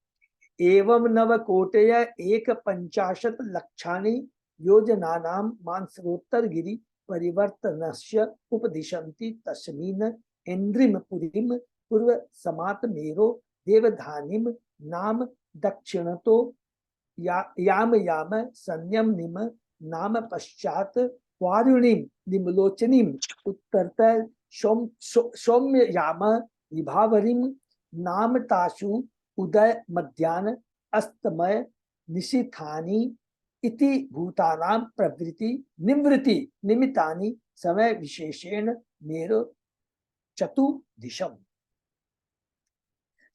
एवं नवकोटय 150 लक्षाणि योजनानां मानसरोत्तर गिरि परिवर्तनस्य उपदिशन्ति तस्मिन् इंद्रिम पुरीम पूर्व समात मेरो देवधानिम नाम दक्षिणतो याम याम संयम निम नाम पश्चात वारुणीम निमलोचनीम उत्तरत सौम्य याम विभावरीम नाम ताशु उदय मध्यान अस्तमय निशिथानि इति भूतानां प्रवृत्ति निवृत्ति निमित्तानि समय विशेषेण मेरो चतुर्दिशम।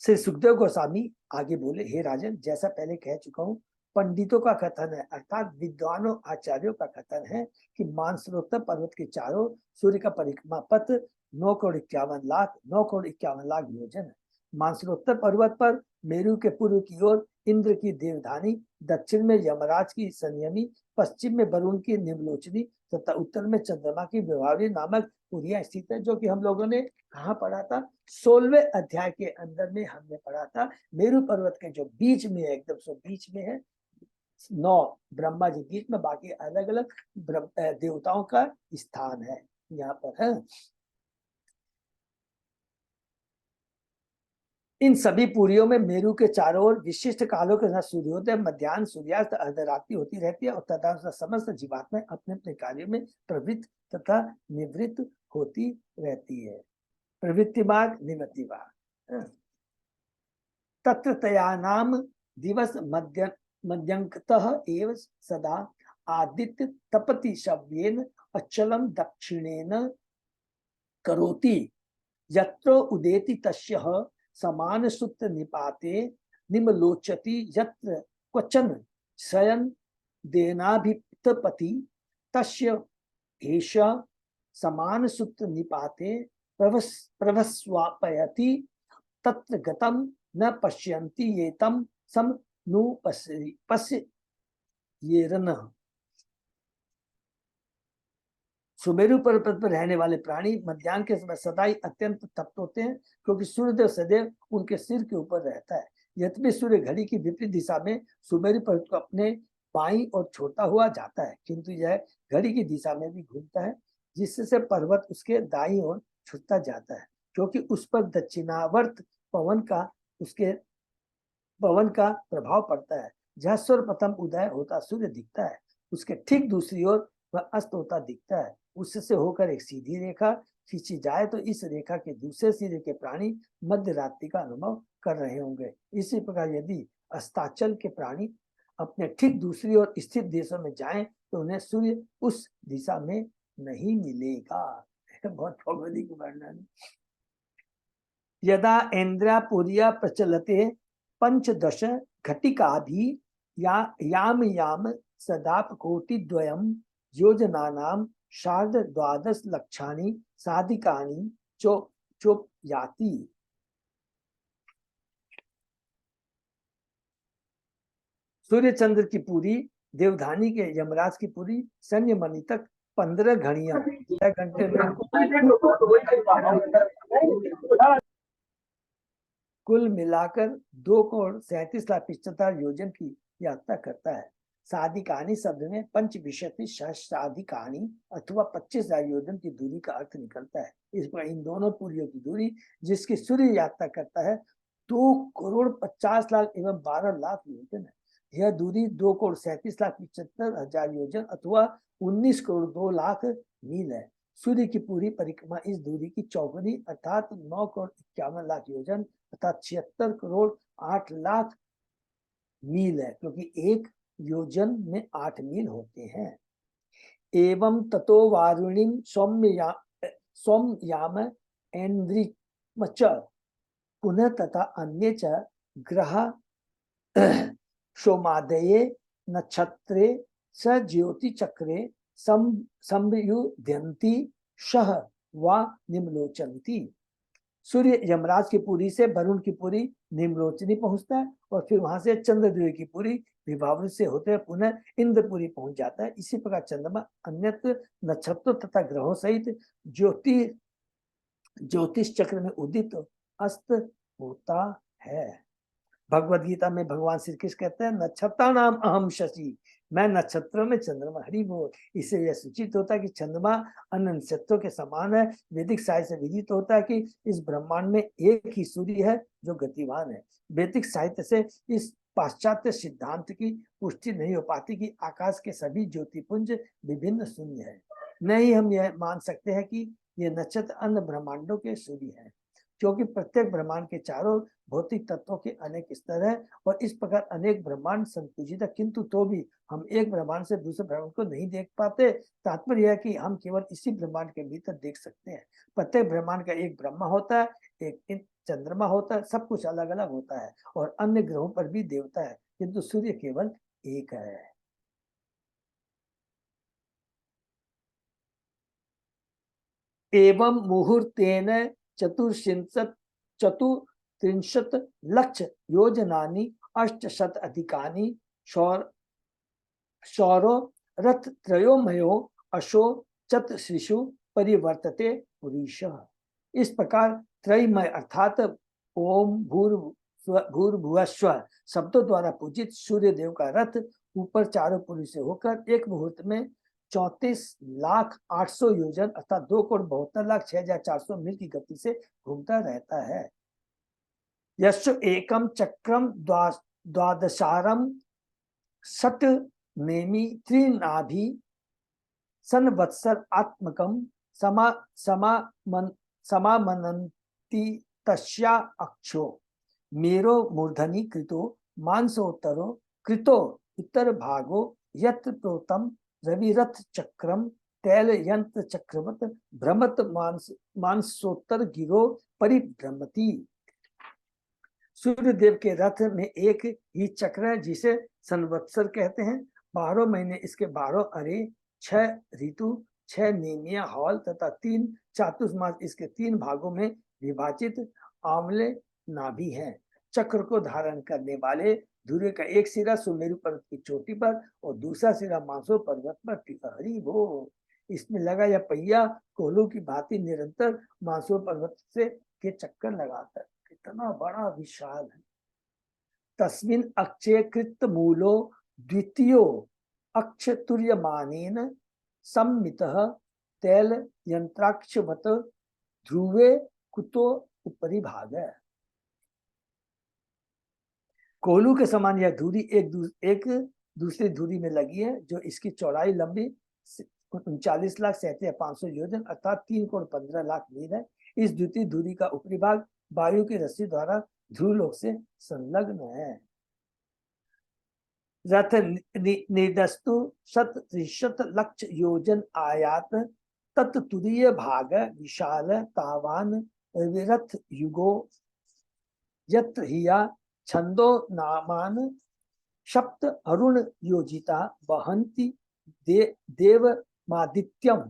श्री सुखदेव गोस्वामी आगे बोले, हे राजन, जैसा पहले कह चुका हूं, पंडितों का कथन है अर्थात विद्वानों आचार्यों का कथन है कि मानसरोवर पर्वत के चारों सूर्य का परिक्रमा पथ 9 करोड़ 51 लाख योजन है। मानसरोवर पर्वत पर मेरु के पूर्व की ओर इंद्र की देवधानी, दक्षिण में यमराज की संयमी, पश्चिम में वरुण की निम्नलोचनी तथा उत्तर में चंद्रमा की विभावरी नामक पुरियां स्थित है, जो कि हम लोगों ने कहाँ पढ़ा था? 16वें अध्याय के अंदर में हमने पढ़ा था। मेरु पर्वत के जो बीच में है, एकदम सो बीच में है, 9 ब्रह्मा जी बीच में, बाकी अलग अलग देवताओं का स्थान है यहाँ पर है। इन सभी पुरियों में मेरु के चारों ओर विशिष्ट कालों के साथ सूर्योदय, मध्याह्न, सूर्यास्त, अर्धरात्रि होती रहती है और तदनुसार समस्त जीवात्माएं अपने अपने कार्यों में प्रवृत्त तथा निवृत्त होती रहती है। प्रवृत्ति मार्ग, निवृत्ति मार्ग। तत्रतयानाम दिवस मध्यंकतः एव सदा आदित्य तपति शव्येन अचलम दक्षिणेन करोति यत्र उदेति तस्यः समान सूत्र निपाते निमलोचति यत्र क्वचन शयन देनाभिपति तस्य एष समान सूत्र निपाते प्रभस्वापयति तत्र गतम न पश्यन्ति ये तम सम नु पश्येरन। सुमेरु पर्वत पर रहने वाले प्राणी मध्याह्न के समय सदा ही अत्यंत तप्त होते हैं, क्योंकि सूर्यदेव सदैव उनके सिर के ऊपर रहता है। यद्यपि सूर्य घड़ी की विपरीत दिशा में सुमेरु पर्वत को अपने बाईं ओर छोड़ता हुआ जाता है, किंतु यह घड़ी की दिशा में भी घूमता है, जिससे पर्वत उसके दाईं ओर छुटता जाता है, क्योंकि उस पर दक्षिणावर्त पवन का प्रभाव पड़ता है। जहाँ सर्वप्रथम उदय होता सूर्य दिखता है, उसके ठीक दूसरी ओर वह अस्त होता दिखता है। उससे होकर एक सीधी रेखा खींची जाए तो इस रेखा के दूसरे सिरे के प्राणी मध्य रात्रि का अनुभव कर रहे होंगे। इसी प्रकार यदि अस्ताचल के प्राणी अपने ठीक दूसरी ओर स्थित देशों में जाएं तो उन्हें सूर्य उस दिशा में नहीं मिलेगा। बहुत भौगोलिक वर्णन। यदा इंद्रियापुरिया प्रचलते पंचदश घटिकाभि याम याम सदाप कोटि द्वयम योजनानां सार्ध द्वादश लक्षाणि साधिकानि चोपयाति। सूर्य चंद्र की पूरी, देवधानी के यमराज की पूरी, संयमनी तक 15 घड़ियां 6 घंटे में कुल मिलाकर 2,37,75,000 योजन की यात्रा करता है। साधिकानी शब्द में पंच विशति सहस्राधिकानी अथवा 25,000 योजन की दूरी का अर्थ निकलता है। इस पर इन दोनों पुरियों की दूरी जिसकी सूर्य यात्रा करता है 2,50,00,000 एवं 12 लाख योजन है। यह दूरी 2,37,75,000 योजन अथवा 19,02,00,000 मील है। सूर्य की पूरी परिक्रमा इस दूरी की चौगुनी अर्थात 9,51,00,000 योजन अर्थात 76,08,00,000 मील है, क्योंकि एक योजन में 8 मील होते हैं। एवं ततो वारुणिम सौम्याम ऐन्द्रिमच पुनः तथा अन्ये च ग्रह सोमादये नक्षत्रे स ज्योति चक्रे संयुध्यन्ति सह वा निम्लोचन्ति। सूर्य यमराज की पुरी से वरुण की पुरी निम्लोचनी पहुंचता है और फिर वहां से चंद्रदेव की पुरी विभावृत से होते हुए पुनः इंद्रपुरी पहुंच जाता है। इसी प्रकार चंद्रमा अन्यत्र नक्षत्रों तथा ग्रहों सहित ज्योतिष चक्र में उदित अस्त होता है। भगवद गीता में भगवान श्री कृष्ण कहते हैं नक्षत्रा नाम अहम शशि, मैं नक्षत्रों में चंद्रमा। हरि बोल। इससे यह सूचित होता है कि चंद्रमा अन्य नक्षत्रों के समान है। वैदिक साहित्य से विदित होता है कि इस ब्रह्मांड में एक ही सूर्य है जो गतिवान है। वैदिक साहित्य से इस पाश्चात्य सिद्धांत की पुष्टि नहीं हो पाती कि आकाश के सभी ज्योतिपुंज विभिन्न शून्य है। नहीं हम यह मान सकते हैं कि ये नक्षत्र अन्य ब्रह्मांडों के सूर्य हैं, क्योंकि प्रत्येक ब्रह्मांड के चारों भौतिक तत्वों के अनेक स्तर हैं और इस प्रकार अनेक ब्रह्मांड संकुचित है, किंतु तो भी हम एक ब्रह्मांड से दूसरे ब्रह्मांड को नहीं देख पाते। तात्पर्य यह है कि हम केवल इसी ब्रह्मांड के भीतर देख सकते हैं। प्रत्येक ब्रह्मांड का एक ब्रह्मा होता है, एक चंद्रमा होता है, सब कुछ अलग अलग होता है और अन्य ग्रहों पर भी देवता है, किंतु सूर्य केवल एक है। एवं मुहूर्तेन चतुर्त्रिंशत् लक्ष योजनानि 800 अधिकानि सौरो रथ त्रयोमयो अशो चतुर्षु परिवर्तते पुरुषः। इस प्रकार त्रयमय अर्थात ओम भूर्भुवस्व शब्दों द्वारा पूजित सूर्य देव का रथ ऊपर चारों पुरी से होकर एक मुहूर्त में 34,08,000 योजन अर्थात 2,72,06,400 मील की गति से घूमता रहता है। यश एकम चक्रम द्वादशारम षट नेमी त्रिनाभि संवत्सर आत्मकम समामनन्ति तस्या अक्षो मेरो मूर्धनि कृतो मांसोत्तरो कृतो उत्तर भागो यत्र प्रोतम रविरथ चक्रम तैल यंत्र चक्रवत भ्रमत मानसोत्तर गिरो परिभ्रमति। सूर्य देव के रथ में एक ही चक्र है जिसे संवत्सर कहते हैं। 12 महीने इसके 12 अरे, 6 ऋतु, 6 नेमिया हॉल तथा 3 चातुर्मास इसके 3 भागों में विभाजित आंवले नाभि हैं। चक्र को धारण करने वाले धुरे का एक सिरा सुमेरु पर्वत की चोटी पर और दूसरा सिरा मानसो पर्वत पर टिका। हरि बोल। इसमें लगा यह पहिया कोहलू की भांति निरंतर मानसूर पर्वत से के चक्कर लगाता है। कितना बड़ा विशाल है। तस्मिन् अक्षय कृत मूलो द्वितीयो अक्षतुर्यमानेन सम्मितः तैल यंत्राक्षवत ध्रुवे कुतो उपरि भाग है। कोहलू के समान यह धुरी एक दूसरी धुरी में लगी है, जो इसकी चौड़ाई लंबी 39,37,500 योजन अर्थात 3 करोड़ 15 लाख मील है। इस द्वितीय धुरी का ऊपरी भाग वायु की रस्सी द्वारा ध्रुवलोक से संलग्न है। रथ निर्दस्तु 130 लक्ष योजन आयात तत्तुरीय भाग विशाल तावान विरथ युगो यत्र हिया छंदो नामान सप्त अरुण योजिता वहंती देवमादित्यम।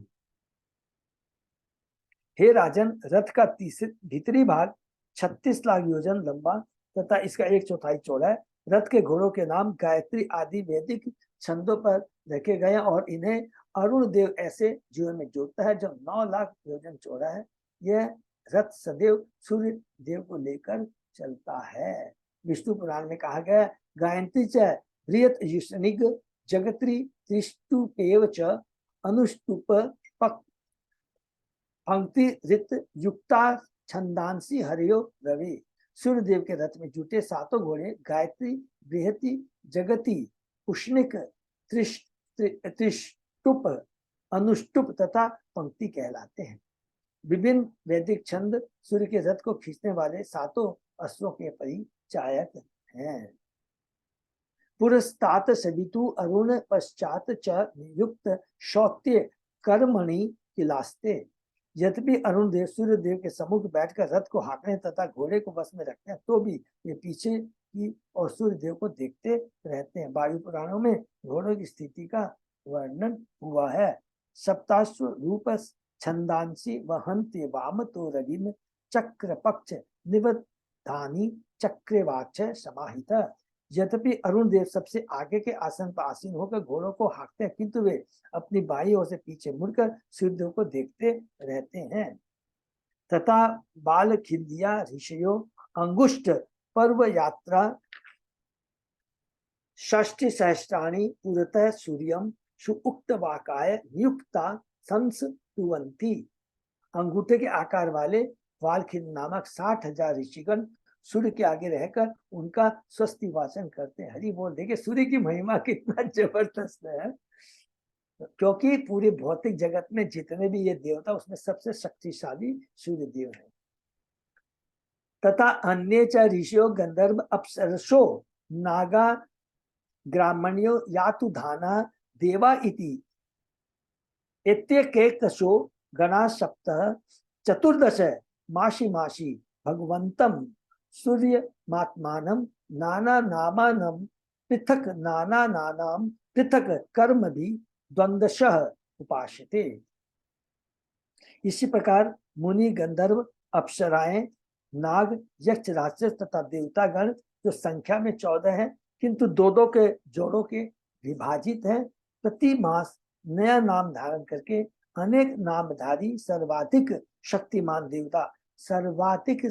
हे राजन, रथ का भीतरी भाग 36 लाख योजन लंबा तथा इसका 1/4 चौड़ा है। रथ के घोड़ों के नाम गायत्री आदि वैदिक छंदों पर रखे गए और इन्हें अरुण देव ऐसे जीवन में जोड़ता है जो 9 लाख योजन चौड़ा है। यह रथ सदैव सूर्य देव को लेकर चलता है। विष्णु पुराण में कहा गया गायत्री च बृहत युष्णिग जगत्री त्रिष्टुपेव च अनुष्टुप पंक्ति रित युक्ता छंदांसी हरियो रवि। सूर्य देव के रथ में जुटे 7 घोड़े गायत्री बृहति जगती उष्णिक त्रिष्टुप अनुष्टुप तथा पंक्ति कहलाते हैं। विभिन्न वैदिक छंद सूर्य के रथ को खींचने वाले 7 अश्वों के परिचायक हैं। पुरस्तात सवितु अरुण पश्चात च नियुक्त शौत्य कर्मणि किलास्ते। यद्यपि अरुण देव सूर्य देव के सम्मुख बैठकर रथ को हाँकने तथा घोड़े को बस में रखते हैं, तो भी ये पीछे की और सूर्य देव को देखते रहते हैं। वायु पुराणों में घोड़ों की स्थिति का वर्णन हुआ है। सप्ताश्व रूप छंदांसी वहंति वाम तो रविम चक्र पक्ष निबद्धानि चक्रवाच समाहित। यद्यपि अरुण देव सबसे आगे के आसन पर आसीन होकर घोड़ों को हाँकते हैं, किंतु वे अपनी बाईं ओर से पीछे मुड़कर सूर्यदेव को देखते रहते हैं। तथा बाल खिल्दिया ऋषियों अंगुष्ठ पर्व यात्रा षष्टि सहस्त्राणि पुरतः सूर्यम सुउक्त वाकाय नियुक्ता संस्तुवन्ति। अंगूठे के आकार वाले वालखिल नामक 60,000 ऋषिगण सूर्य के आगे रहकर उनका स्वस्ति वाचन करते हैं। हरि बोल। देखिए सूर्य की महिमा कितना जबरदस्त है, क्योंकि पूरे भौतिक जगत में जितने भी ये देवता उसमें सबसे शक्तिशाली सूर्य देव है। तथा अन्य च ऋषियों गंधर्व अप्सरसो नागा ग्रामण्यो यातु धाना देवा इति एत्येकेकशो गणा सप्तः चतुर्दश मासी मासी भगवंतम सूर्य मात्मानम नाना नामानम पृथक नाना नानाम पृथक कर्म भी द्वंद्वशः उपास्यते। इसी प्रकार मुनि गंधर्व अप्सराएं नाग यक्ष राक्षस तथा देवतागण जो संख्या में 14 है, किंतु 2-2 के जोड़ों के विभाजित है, प्रति मास नया नाम धारण करके अनेक नामधारी सर्वाधिक शक्तिमान देवता सर्वाधिक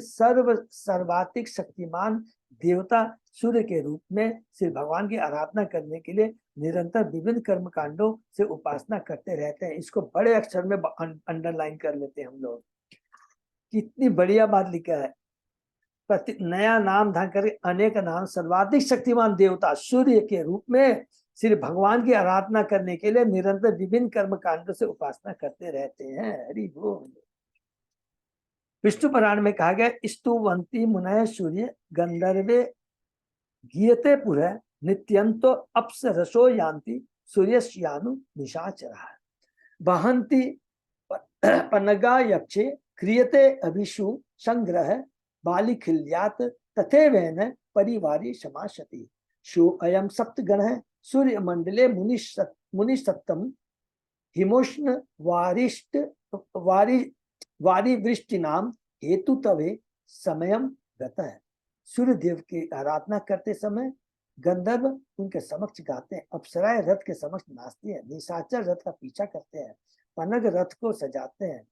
शक्तिमान देवता सूर्य के रूप में श्री भगवान की आराधना करने के लिए निरंतर विभिन्न कर्म कांडों से उपासना करते रहते हैं। इसको बड़े अक्षर में अंडरलाइन कर लेते हैं हम लोग। कितनी बढ़िया बात लिखा है। नया नाम धारण करके अनेक नाम सर्वाधिक शक्तिमान देवता सूर्य के रूप में श्री भगवान की आराधना करने के लिए निरंतर विभिन्न कर्म कांडों से उपासना करते रहते हैं। हरि बोल। विष्णु पुराण में कहा गया स्तुवंती मुनय सूर्य गंधर्वे गीयते पुरः नित्यंतो अप्सरसो यान्ति सूर्यस्यानु निशाचरः वहन्ति पनगा यक्षे क्रियते अभिषु संग्रह बालिखिल्यात तथैवेन परिवारी समाशति। शो अयम सप्तगणः सूर्य मंडले मुनिसत्तम हिमोष्ण वारिवृष्टि नाम हेतु तवे समयम गतः। सूर्य देव की आराधना करते समय गंधर्व उनके समक्ष गाते हैं, अप्सराएं रथ के समक्ष नाचती है, निशाचर रथ का पीछा करते हैं, पनग रथ को सजाते हैं,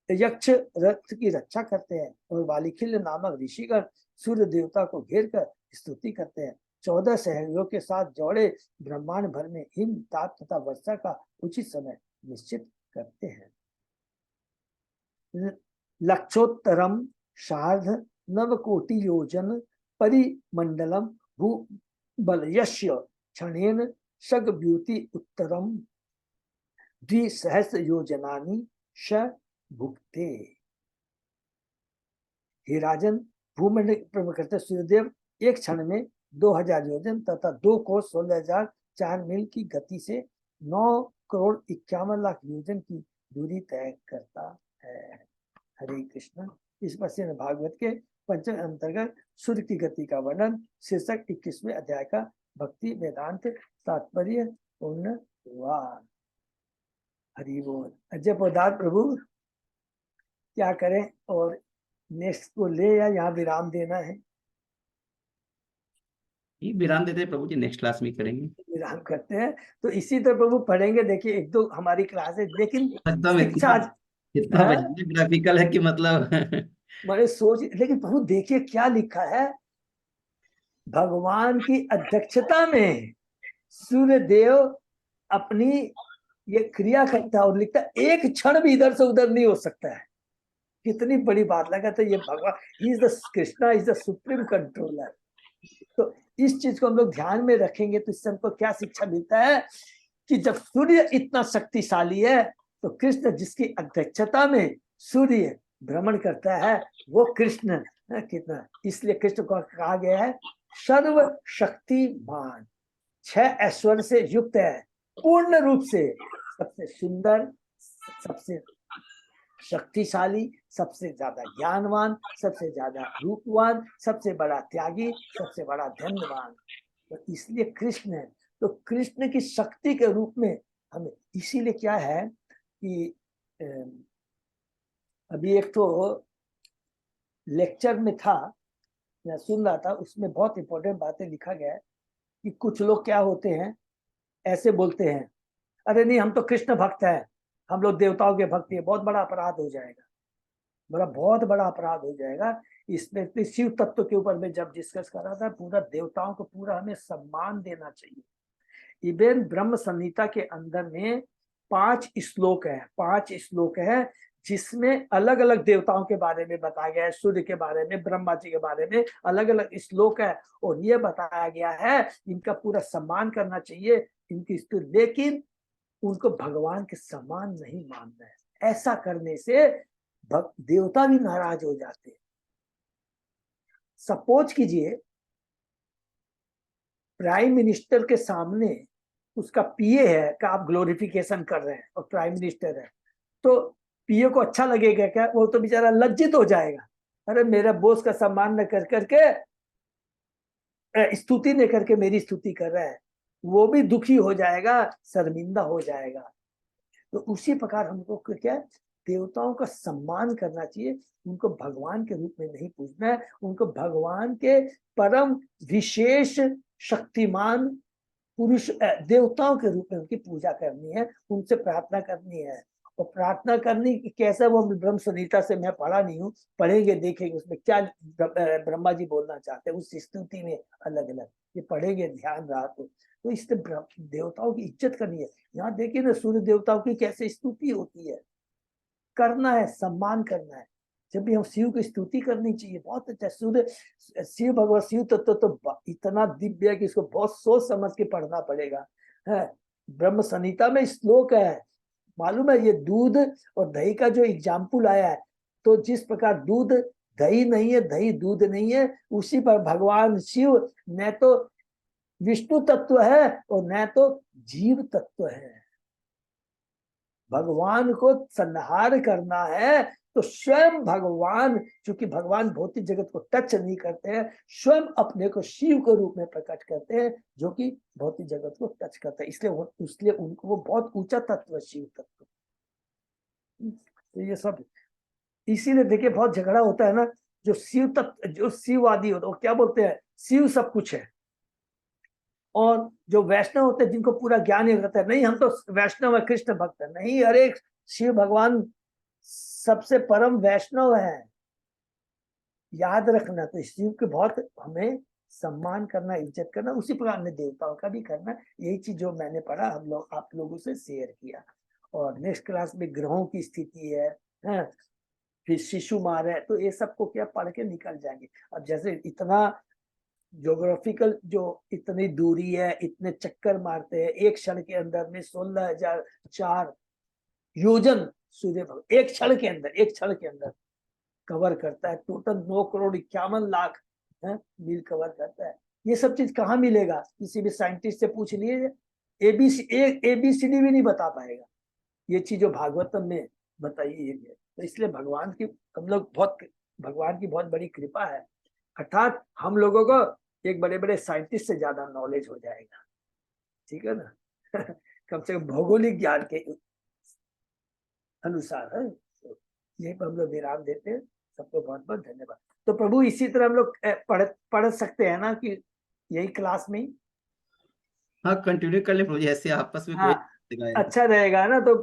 यक्ष रथ की रक्षा करते हैं और वालिखिल नामक ऋषिगण सूर्य देवता को घेर कर स्तुति करते हैं। 14 सहयोगियों के साथ जोड़े ब्रह्मांड भर में हिम ताप तथा वर्षा का उचित समय निश्चित करते हैं। लक्षोत्तरम शार्ध नवकोटि योजन परिमंडलम भूबलयस्य क्षणेन शगव्यूति उत्तरम द्विसहस्र योजनानि श भुक्ते। हे राजन, भूमंडल प्रवेश करते सूर्यदेव एक क्षण में 2000 योजन तथा 2 कोस 16,004 मील की गति से 9,51,00,000 योजन की दूरी तय करता है। हरे कृष्ण। इस पर भागवत के पंचम अंतर्गत सूर्य की गति का वर्णन, शीर्षक 21वें अध्याय का भक्ति वेदांत तात्पर्य पूर्ण हुआ। हरि बोल। अजय पदार्थ प्रभु क्या करें, और नेक्स्ट को ले या यहाँ विराम देना है? विराम देते हैं प्रभु जी, नेक्स्ट क्लास में करेंगे। विराम करते हैं। तो इसी तरह प्रभु पढ़ेंगे। देखिए 1-2 हमारी क्लास है, लेकिन शिक्षा इतना ग्राफिकल है कि मतलब मैंने सोच, लेकिन प्रभु देखिए क्या लिखा है, भगवान की अध्यक्षता में सूर्य देव अपनी ये क्रिया करता है और लिखता है एक क्षण भी इधर से उधर नहीं हो सकता है। कितनी बड़ी बात लगा। तो ये भगवान, he is the Krishna is the supreme controller. तो इस चीज को हम लोग ध्यान में रखेंगे तो इससे हमको क्या शिक्षा मिलता है कि जब सूर्य इतना शक्तिशाली है तो कृष्ण जिसकी अध्यक्षता में सूर्य भ्रमण करता है वो कृष्ण कितना, इसलिए कृष्ण को कहा गया है सर्वशक्तिमान, 6 ऐश्वर्य से युक्त है, पूर्ण रूप से सबसे सुंदर, सबसे शक्तिशाली, सबसे ज्यादा ज्ञानवान, सबसे ज्यादा रूपवान, सबसे बड़ा त्यागी, सबसे बड़ा धन्यवान। तो इसलिए कृष्ण है। तो कृष्ण की शक्ति के रूप में हमें, इसीलिए क्या है कि अभी एक तो लेक्चर में था, मैं सुन रहा था, उसमें बहुत इंपॉर्टेंट बातें लिखा गया है कि कुछ लोग क्या होते हैं, ऐसे बोलते हैं, अरे नहीं हम तो कृष्ण भक्त है, हम लोग देवताओं के भक्त है, बहुत बड़ा अपराध हो जाएगा, बहुत बड़ा अपराध हो जाएगा। इसमें शिव तत्व के ऊपर में जब डिस्कस कर रहा था, पूरा देवताओं को पूरा हमें सम्मान देना चाहिए। इवन ब्रह्म संहिता के अंदर में 5 श्लोक है, 5 श्लोक है जिसमें अलग अलग देवताओं के बारे में बताया गया है, सूर्य के बारे में, ब्रह्मा जी के बारे में अलग अलग श्लोक है, और ये बताया गया है इनका पूरा सम्मान करना चाहिए, इनकी स्तुति, लेकिन उनको भगवान के समान नहीं मानना है। ऐसा करने से देवता भी नाराज हो जाते हैं। सपोज कीजिए प्राइम मिनिस्टर के सामने उसका पीए है का आप ग्लोरिफिकेशन कर रहे हैं और प्राइम मिनिस्टर है, तो पीए को अच्छा लगेगा क्या? वो तो बेचारा लज्जित हो जाएगा, अरे मेरा बॉस का सम्मान न कर करके, स्तुति न करके मेरी स्तुति कर रहा है, वो भी दुखी हो जाएगा, शर्मिंदा हो जाएगा। तो उसी प्रकार हमको क्या, देवताओं का सम्मान करना चाहिए, उनको भगवान के रूप में नहीं पूजना है, उनको भगवान के परम विशेष शक्तिमान पुरुष देवताओं के रूप में उनकी पूजा करनी है, उनसे प्रार्थना करनी है। और प्रार्थना करनी कैसा, वो ब्रह्म संहिता से मैं पढ़ा नहीं हूँ, पढ़ेंगे देखेंगे उसमें क्या ब्रह्मा जी बोलना चाहते हैं उस स्तुति में, अलग अलग ये पढ़ेंगे, ध्यान रहा तो इससे देवताओं की इज्जत करनी है। यहाँ देखिए ना सूर्य देवताओं की कैसे स्तुति होती है, करना है, सम्मान करना है। जब भी हम शिव की स्तुति करनी चाहिए, बहुत अच्छा। सूर्य शिव भगवान शिव तत्व तो इतना दिव्य है कि इसको बहुत सोच समझ के पढ़ना पड़ेगा है। ब्रह्म संहिता में श्लोक है, मालूम है, ये दूध और दही का जो एग्जाम्पल आया है, तो जिस प्रकार दूध दही नहीं है, दही दूध नहीं है, उसी पर भगवान शिव न तो विष्णु तत्व है और न तो जीव तत्व है। भगवान को संहार करना है तो स्वयं भगवान, चूंकि भगवान भौतिक जगत को टच नहीं करते हैं, स्वयं अपने को शिव के रूप में प्रकट करते हैं जो कि भौतिक जगत को टच करते हैं, इसलिए उनको वो बहुत ऊंचा तत्व है, शिव तत्व। तो ये सब इसीलिए देखिए बहुत झगड़ा होता है ना, जो शिव तत्व, जो शिववादी होता है वो क्या बोलते हैं, शिव सब कुछ है, और जो वैष्णव होते हैं जिनको पूरा ज्ञान ही रहता है, नहीं हम तो वैष्णव है, कृष्ण भक्त है, नहीं, अरे शिव भगवान सबसे परम वैष्णव है, याद रखना। तो शिव के बहुत हमें सम्मान करना, इज्जत करना, उसी प्रकार अन्य देवताओं का भी करना। यही चीज जो मैंने पढ़ा, हम लोग आप लोगों से शेयर किया। और नेक्स्ट क्लास में ग्रहों की स्थिति है, फिर शिशु मार है, तो ये सबको क्या पढ़ के निकल जाएंगे। अब जैसे इतना ज्योग्राफिकल जो इतनी दूरी है, इतने चक्कर मारते हैं एक क्षण के अंदर में 16,004 योजन सूर्य भगवान एक क्षण के अंदर, एक क्षण के अंदर कवर करता है। टोटल 9,51,00,000 मील कवर करता है। ये सब चीज कहाँ मिलेगा? किसी भी साइंटिस्ट से पूछ लिए, एबीसीडी भी नहीं बता पाएगा ये चीज जो भागवतम में बताई है। तो इसलिए भगवान की हम लोग भगवान की बहुत बड़ी कृपा है, अर्थात हम लोगों को एक बड़े बड़े साइंटिस्ट से ज्यादा नॉलेज हो जाएगा, ठीक है ना। कम से कम भौगोलिक ज्ञान के अनुसार है। तो यही पर हम लोग विराम देते हैं। सबको बहुत बहुत धन्यवाद। तो प्रभु इसी तरह हम लोग पढ़ सकते हैं ना, कि यही क्लास में ही? हाँ, कंटिन्यू कर ले प्रभु जी, ऐसे आपस में कोई हाँ, अच्छा रहेगा ना, तो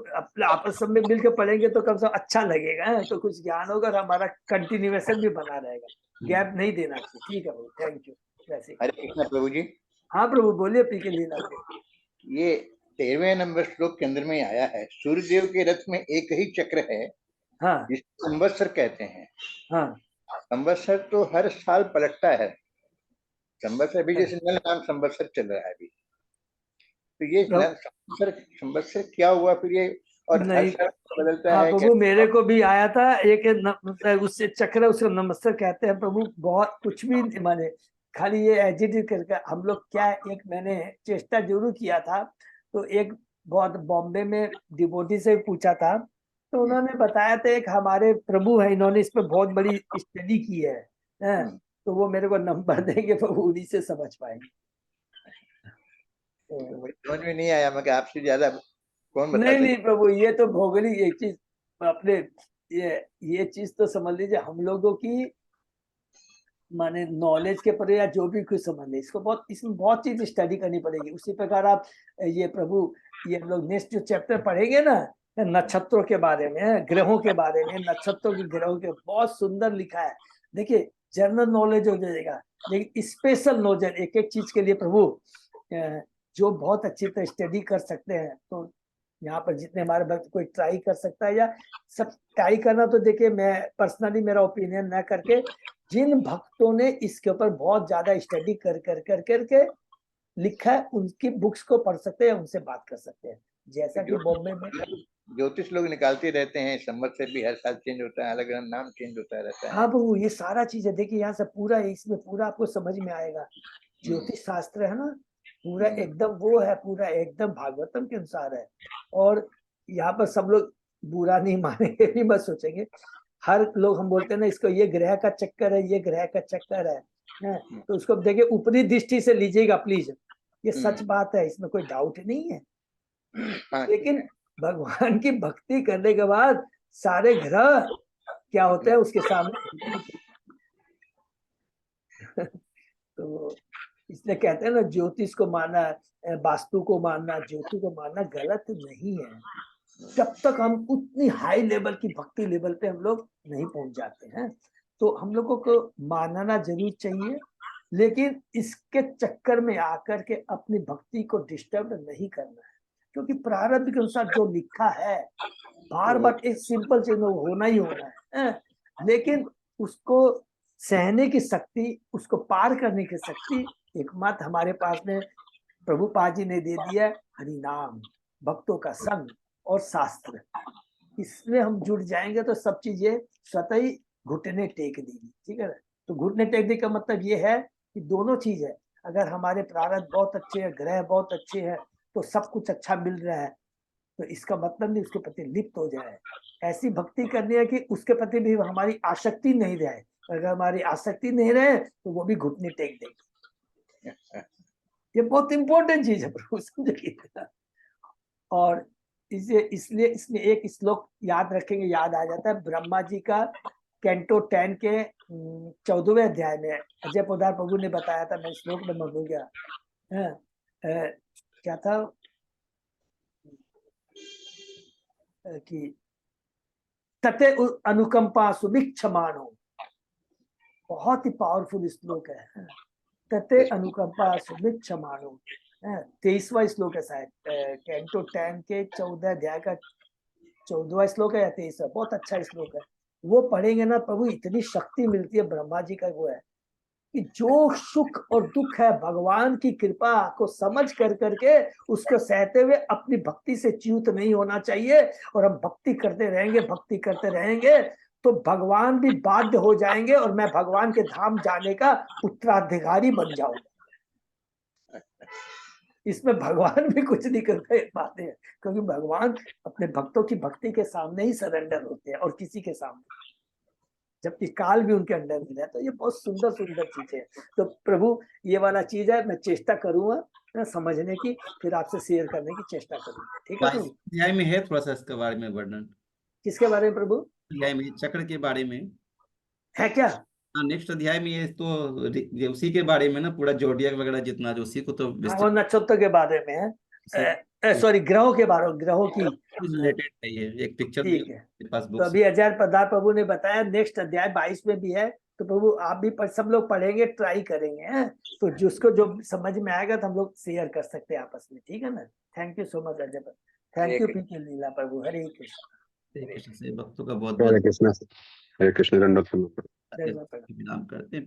आपस में मिलकर पढ़ेंगे तो कम से कम अच्छा लगेगा, तो कुछ ज्ञान होगा और हमारा कंटिन्यूएशन भी बना रहेगा, गैप नहीं देना चाहिए। ठीक है प्रभु, थैंक यू। वैसे हरे कृष्ण प्रभु जी। हाँ प्रभु बोलिए, पी के लिए। ये 13वें नंबर श्लोक के अंदर में आया है, सूर्यदेव के रथ में एक ही चक्र है हाँ जिसको संवत्सर कहते हैं। हाँ संवत्सर तो हर साल पलटता है। संवत्सर भी जैसे नल नाम संवत्सर चल रहा है अभी, तो ये संवत्सर क्या हुआ फिर ये, और हर नहीं, साल बदलता हाँ है प्रभु क्या? मेरे को भी आया था एक उससे चक्र, उसको नमस्ते कहते हैं प्रभु। बहुत कुछ भी माने, खाली ये एजिटेट करके हम लोग क्या, एक मैंने चेष्टा जरूर किया था। तो एक बहुत बॉम्बे में डिवोटी से पूछा था, तो उन्होंने बताया था एक हमारे प्रभु है, इन्होंने इस पे बहुत बड़ी स्टडी की है। तो वो मेरे को नंबर देंगे, प्रभु उन्हीं से समझ पाएंगे। तो मुझे समझ में नहीं आया, मैं कि आपसे ज्यादा कौन बता नहीं सकता। नहीं प्रभु, ये तो भौगोलिक एक चीज अपने, ये चीज तो समझ लीजिए हम लोगों की माने नॉलेज के पर, या जो भी कुछ समझ ले, इसको बहुत, इसमें बहुत चीज स्टडी करनी पड़ेगी। उसी प्रकार आप ये प्रभु, ये हम लोग नेक्स्ट जो चैप्टर पढ़ेंगे ना, नक्षत्रों के बारे में, ग्रहों के बारे में, नक्षत्रों के ग्रहों के बहुत सुंदर लिखा है। देखिए जनरल नॉलेज हो जाएगा, लेकिन स्पेशल नॉलेज एक एक चीज के लिए प्रभु जो बहुत अच्छी तरह स्टडी कर सकते हैं। तो यहाँ पर जितने हमारे भक्त कोई ट्राई कर सकता है, या सब ट्राई करना, तो देखिए मैं पर्सनली मेरा ओपिनियन ना करके, जिन भक्तों ने इसके ऊपर बहुत ज्यादा स्टडी कर करके लिखा है, उनकी बुक्स को पढ़ सकते हैं, उनसे बात कर सकते हैं। जैसा कि बॉम्बे में ज्योतिष लोग निकालते रहते हैं, संवत्सर भी हर साल चेंज होता है, अलग अलग नाम चेंज होता रहता है। हाँ प्रभु, ये सारा चीज है। देखिए यहाँ से पूरा, इसमें पूरा आपको समझ में आएगा। ज्योतिष शास्त्र है ना, पूरा एकदम वो है, पूरा एकदम भागवतम के अनुसार है। और यहाँ पर सब लोग बुरा नहीं मानेंगे, नहीं मत सोचेंगे। हर लोग हम बोलते हैं ना, इसको ये ग्रह का चक्कर है, ये ग्रह का चक्कर है, तो उसको देखिए ऊपरी दृष्टि से लीजिएगा प्लीज, ये सच बात है, इसमें कोई डाउट नहीं है। लेकिन भगवान की भक्ति करने के बाद सारे ग्रह क्या होते हैं उसके सामने। तो इसलिए कहते हैं ना, ज्योतिष को मानना, वास्तु को मानना, ज्योति को मानना गलत नहीं है, जब तक हम उतनी हाई लेवल की भक्ति लेवल पे हम लोग नहीं पहुंच जाते हैं। तो हम लोगों को मानना जरूर चाहिए, लेकिन इसके चक्कर में आकर के अपनी भक्ति को डिस्टर्ब नहीं करना है, क्योंकि प्रारब्ध के अनुसार जो लिखा है, बार बार एक सिंपल चीज में होना ही होना है, लेकिन उसको सहने की शक्ति, उसको पार करने की शक्ति एकमात्र हमारे पास में प्रभुपाद जी ने दे दिया, हरि नाम, भक्तों का संग और शास्त्र। इसमें हम जुड़ जाएंगे तो सब चीजें स्वतः ही घुटने टेक देगी, ठीक है ना। तो घुटने टेकने का मतलब ये है कि दोनों चीज है, अगर हमारे प्रारब्ध बहुत अच्छे हैं, ग्रह बहुत अच्छे हैं, तो सब कुछ अच्छा मिल रहा है, तो इसका मतलब नहीं उसके प्रति लिप्त हो जाए। ऐसी भक्ति करनी है कि उसके प्रति भी हमारी आसक्ति नहीं रहे। अगर हमारी आसक्ति नहीं रहे तो वो भी घुटने टेक देगी। ये बहुत इंपॉर्टेंट चीज है प्रभु, समझिए। और इसलिए इसमें एक श्लोक याद रखेंगे, याद आ जाता है ब्रह्मा जी का, कैंटो 10 के 14वें अध्याय में अजय पोदार प्रभु ने बताया था, मैं श्लोक में भूल गया है। क्या था कि तते अनुकंपा सुभिक्षमाणो, बहुत ही पावरफुल श्लोक है। तते अनुकंपा सुभिक्षमाणो, 23वां श्लोक है शायद, कैंटो 10 के 14 अध्याय का 14वां श्लोक है या 23वां, बहुत अच्छा श्लोक है। वो पढ़ेंगे ना प्रभु, इतनी शक्ति मिलती है। ब्रह्मा जी का वो है कि जो सुख और दुख है भगवान की कृपा को समझ कर करके उसको सहते हुए अपनी भक्ति से च्युत नहीं होना चाहिए। और हम भक्ति करते रहेंगे, भक्ति करते रहेंगे तो भगवान भी बाध्य हो जाएंगे और मैं भगवान के धाम जाने का उत्तराधिकारी बन जाऊंगा। इसमें भगवान भी कुछ नहीं कर पाते हैं, क्योंकि भगवान अपने भक्तों की भक्ति के सामने ही सरेंडर होते हैं और किसी के सामने, जबकि काल भी उनके अंडर में है। तो ये बहुत सुंदर सुंदर चीजें हैं। तो प्रभु ये वाला चीज है, मैं चेष्टा करूंगा समझने की, फिर आपसे शेयर करने की चेष्टा करूंगा। ठीक है 22 प्रभु? अध्याय में है थोड़ा सा इसके बारे में वर्णन, किसके बारे में प्रभु? अध्याय में चक्र के बारे में है क्या? हाँ, नेक्स्ट अध्याय में ये तो ये उसी के बारे में ना, पूरा जोडियक वगैरह जितना जो उसी को तो वो नक्षत्र के बारे में है, सॉरी ग्रहों के बारे में, ग्रहों की रिलेटेड है ये, एक पिक्चर भी ठीक है। मेरे पास तो बुक्स अभी अजय प्रधान प्रभु ने बताया नेक्स्ट अध्याय 22 में भी है। तो प्रभु आप भी सब लोग पढ़ेंगे, ट्राई करेंगे हैं? तो जिसको जो समझ में आएगा तो हम लोग शेयर कर सकते हैं आपस में। ठीक है ना? Thank you so much Ajay Pradhan, thank you PK Leela Prabhu. Hare Krishna. Krishna से भक्तों का बहुत हरे बहुत कृष्ण, हरे कृष्ण, दंडवत प्रणाम। धन्यवाद प्रभु। विराम करते हैं।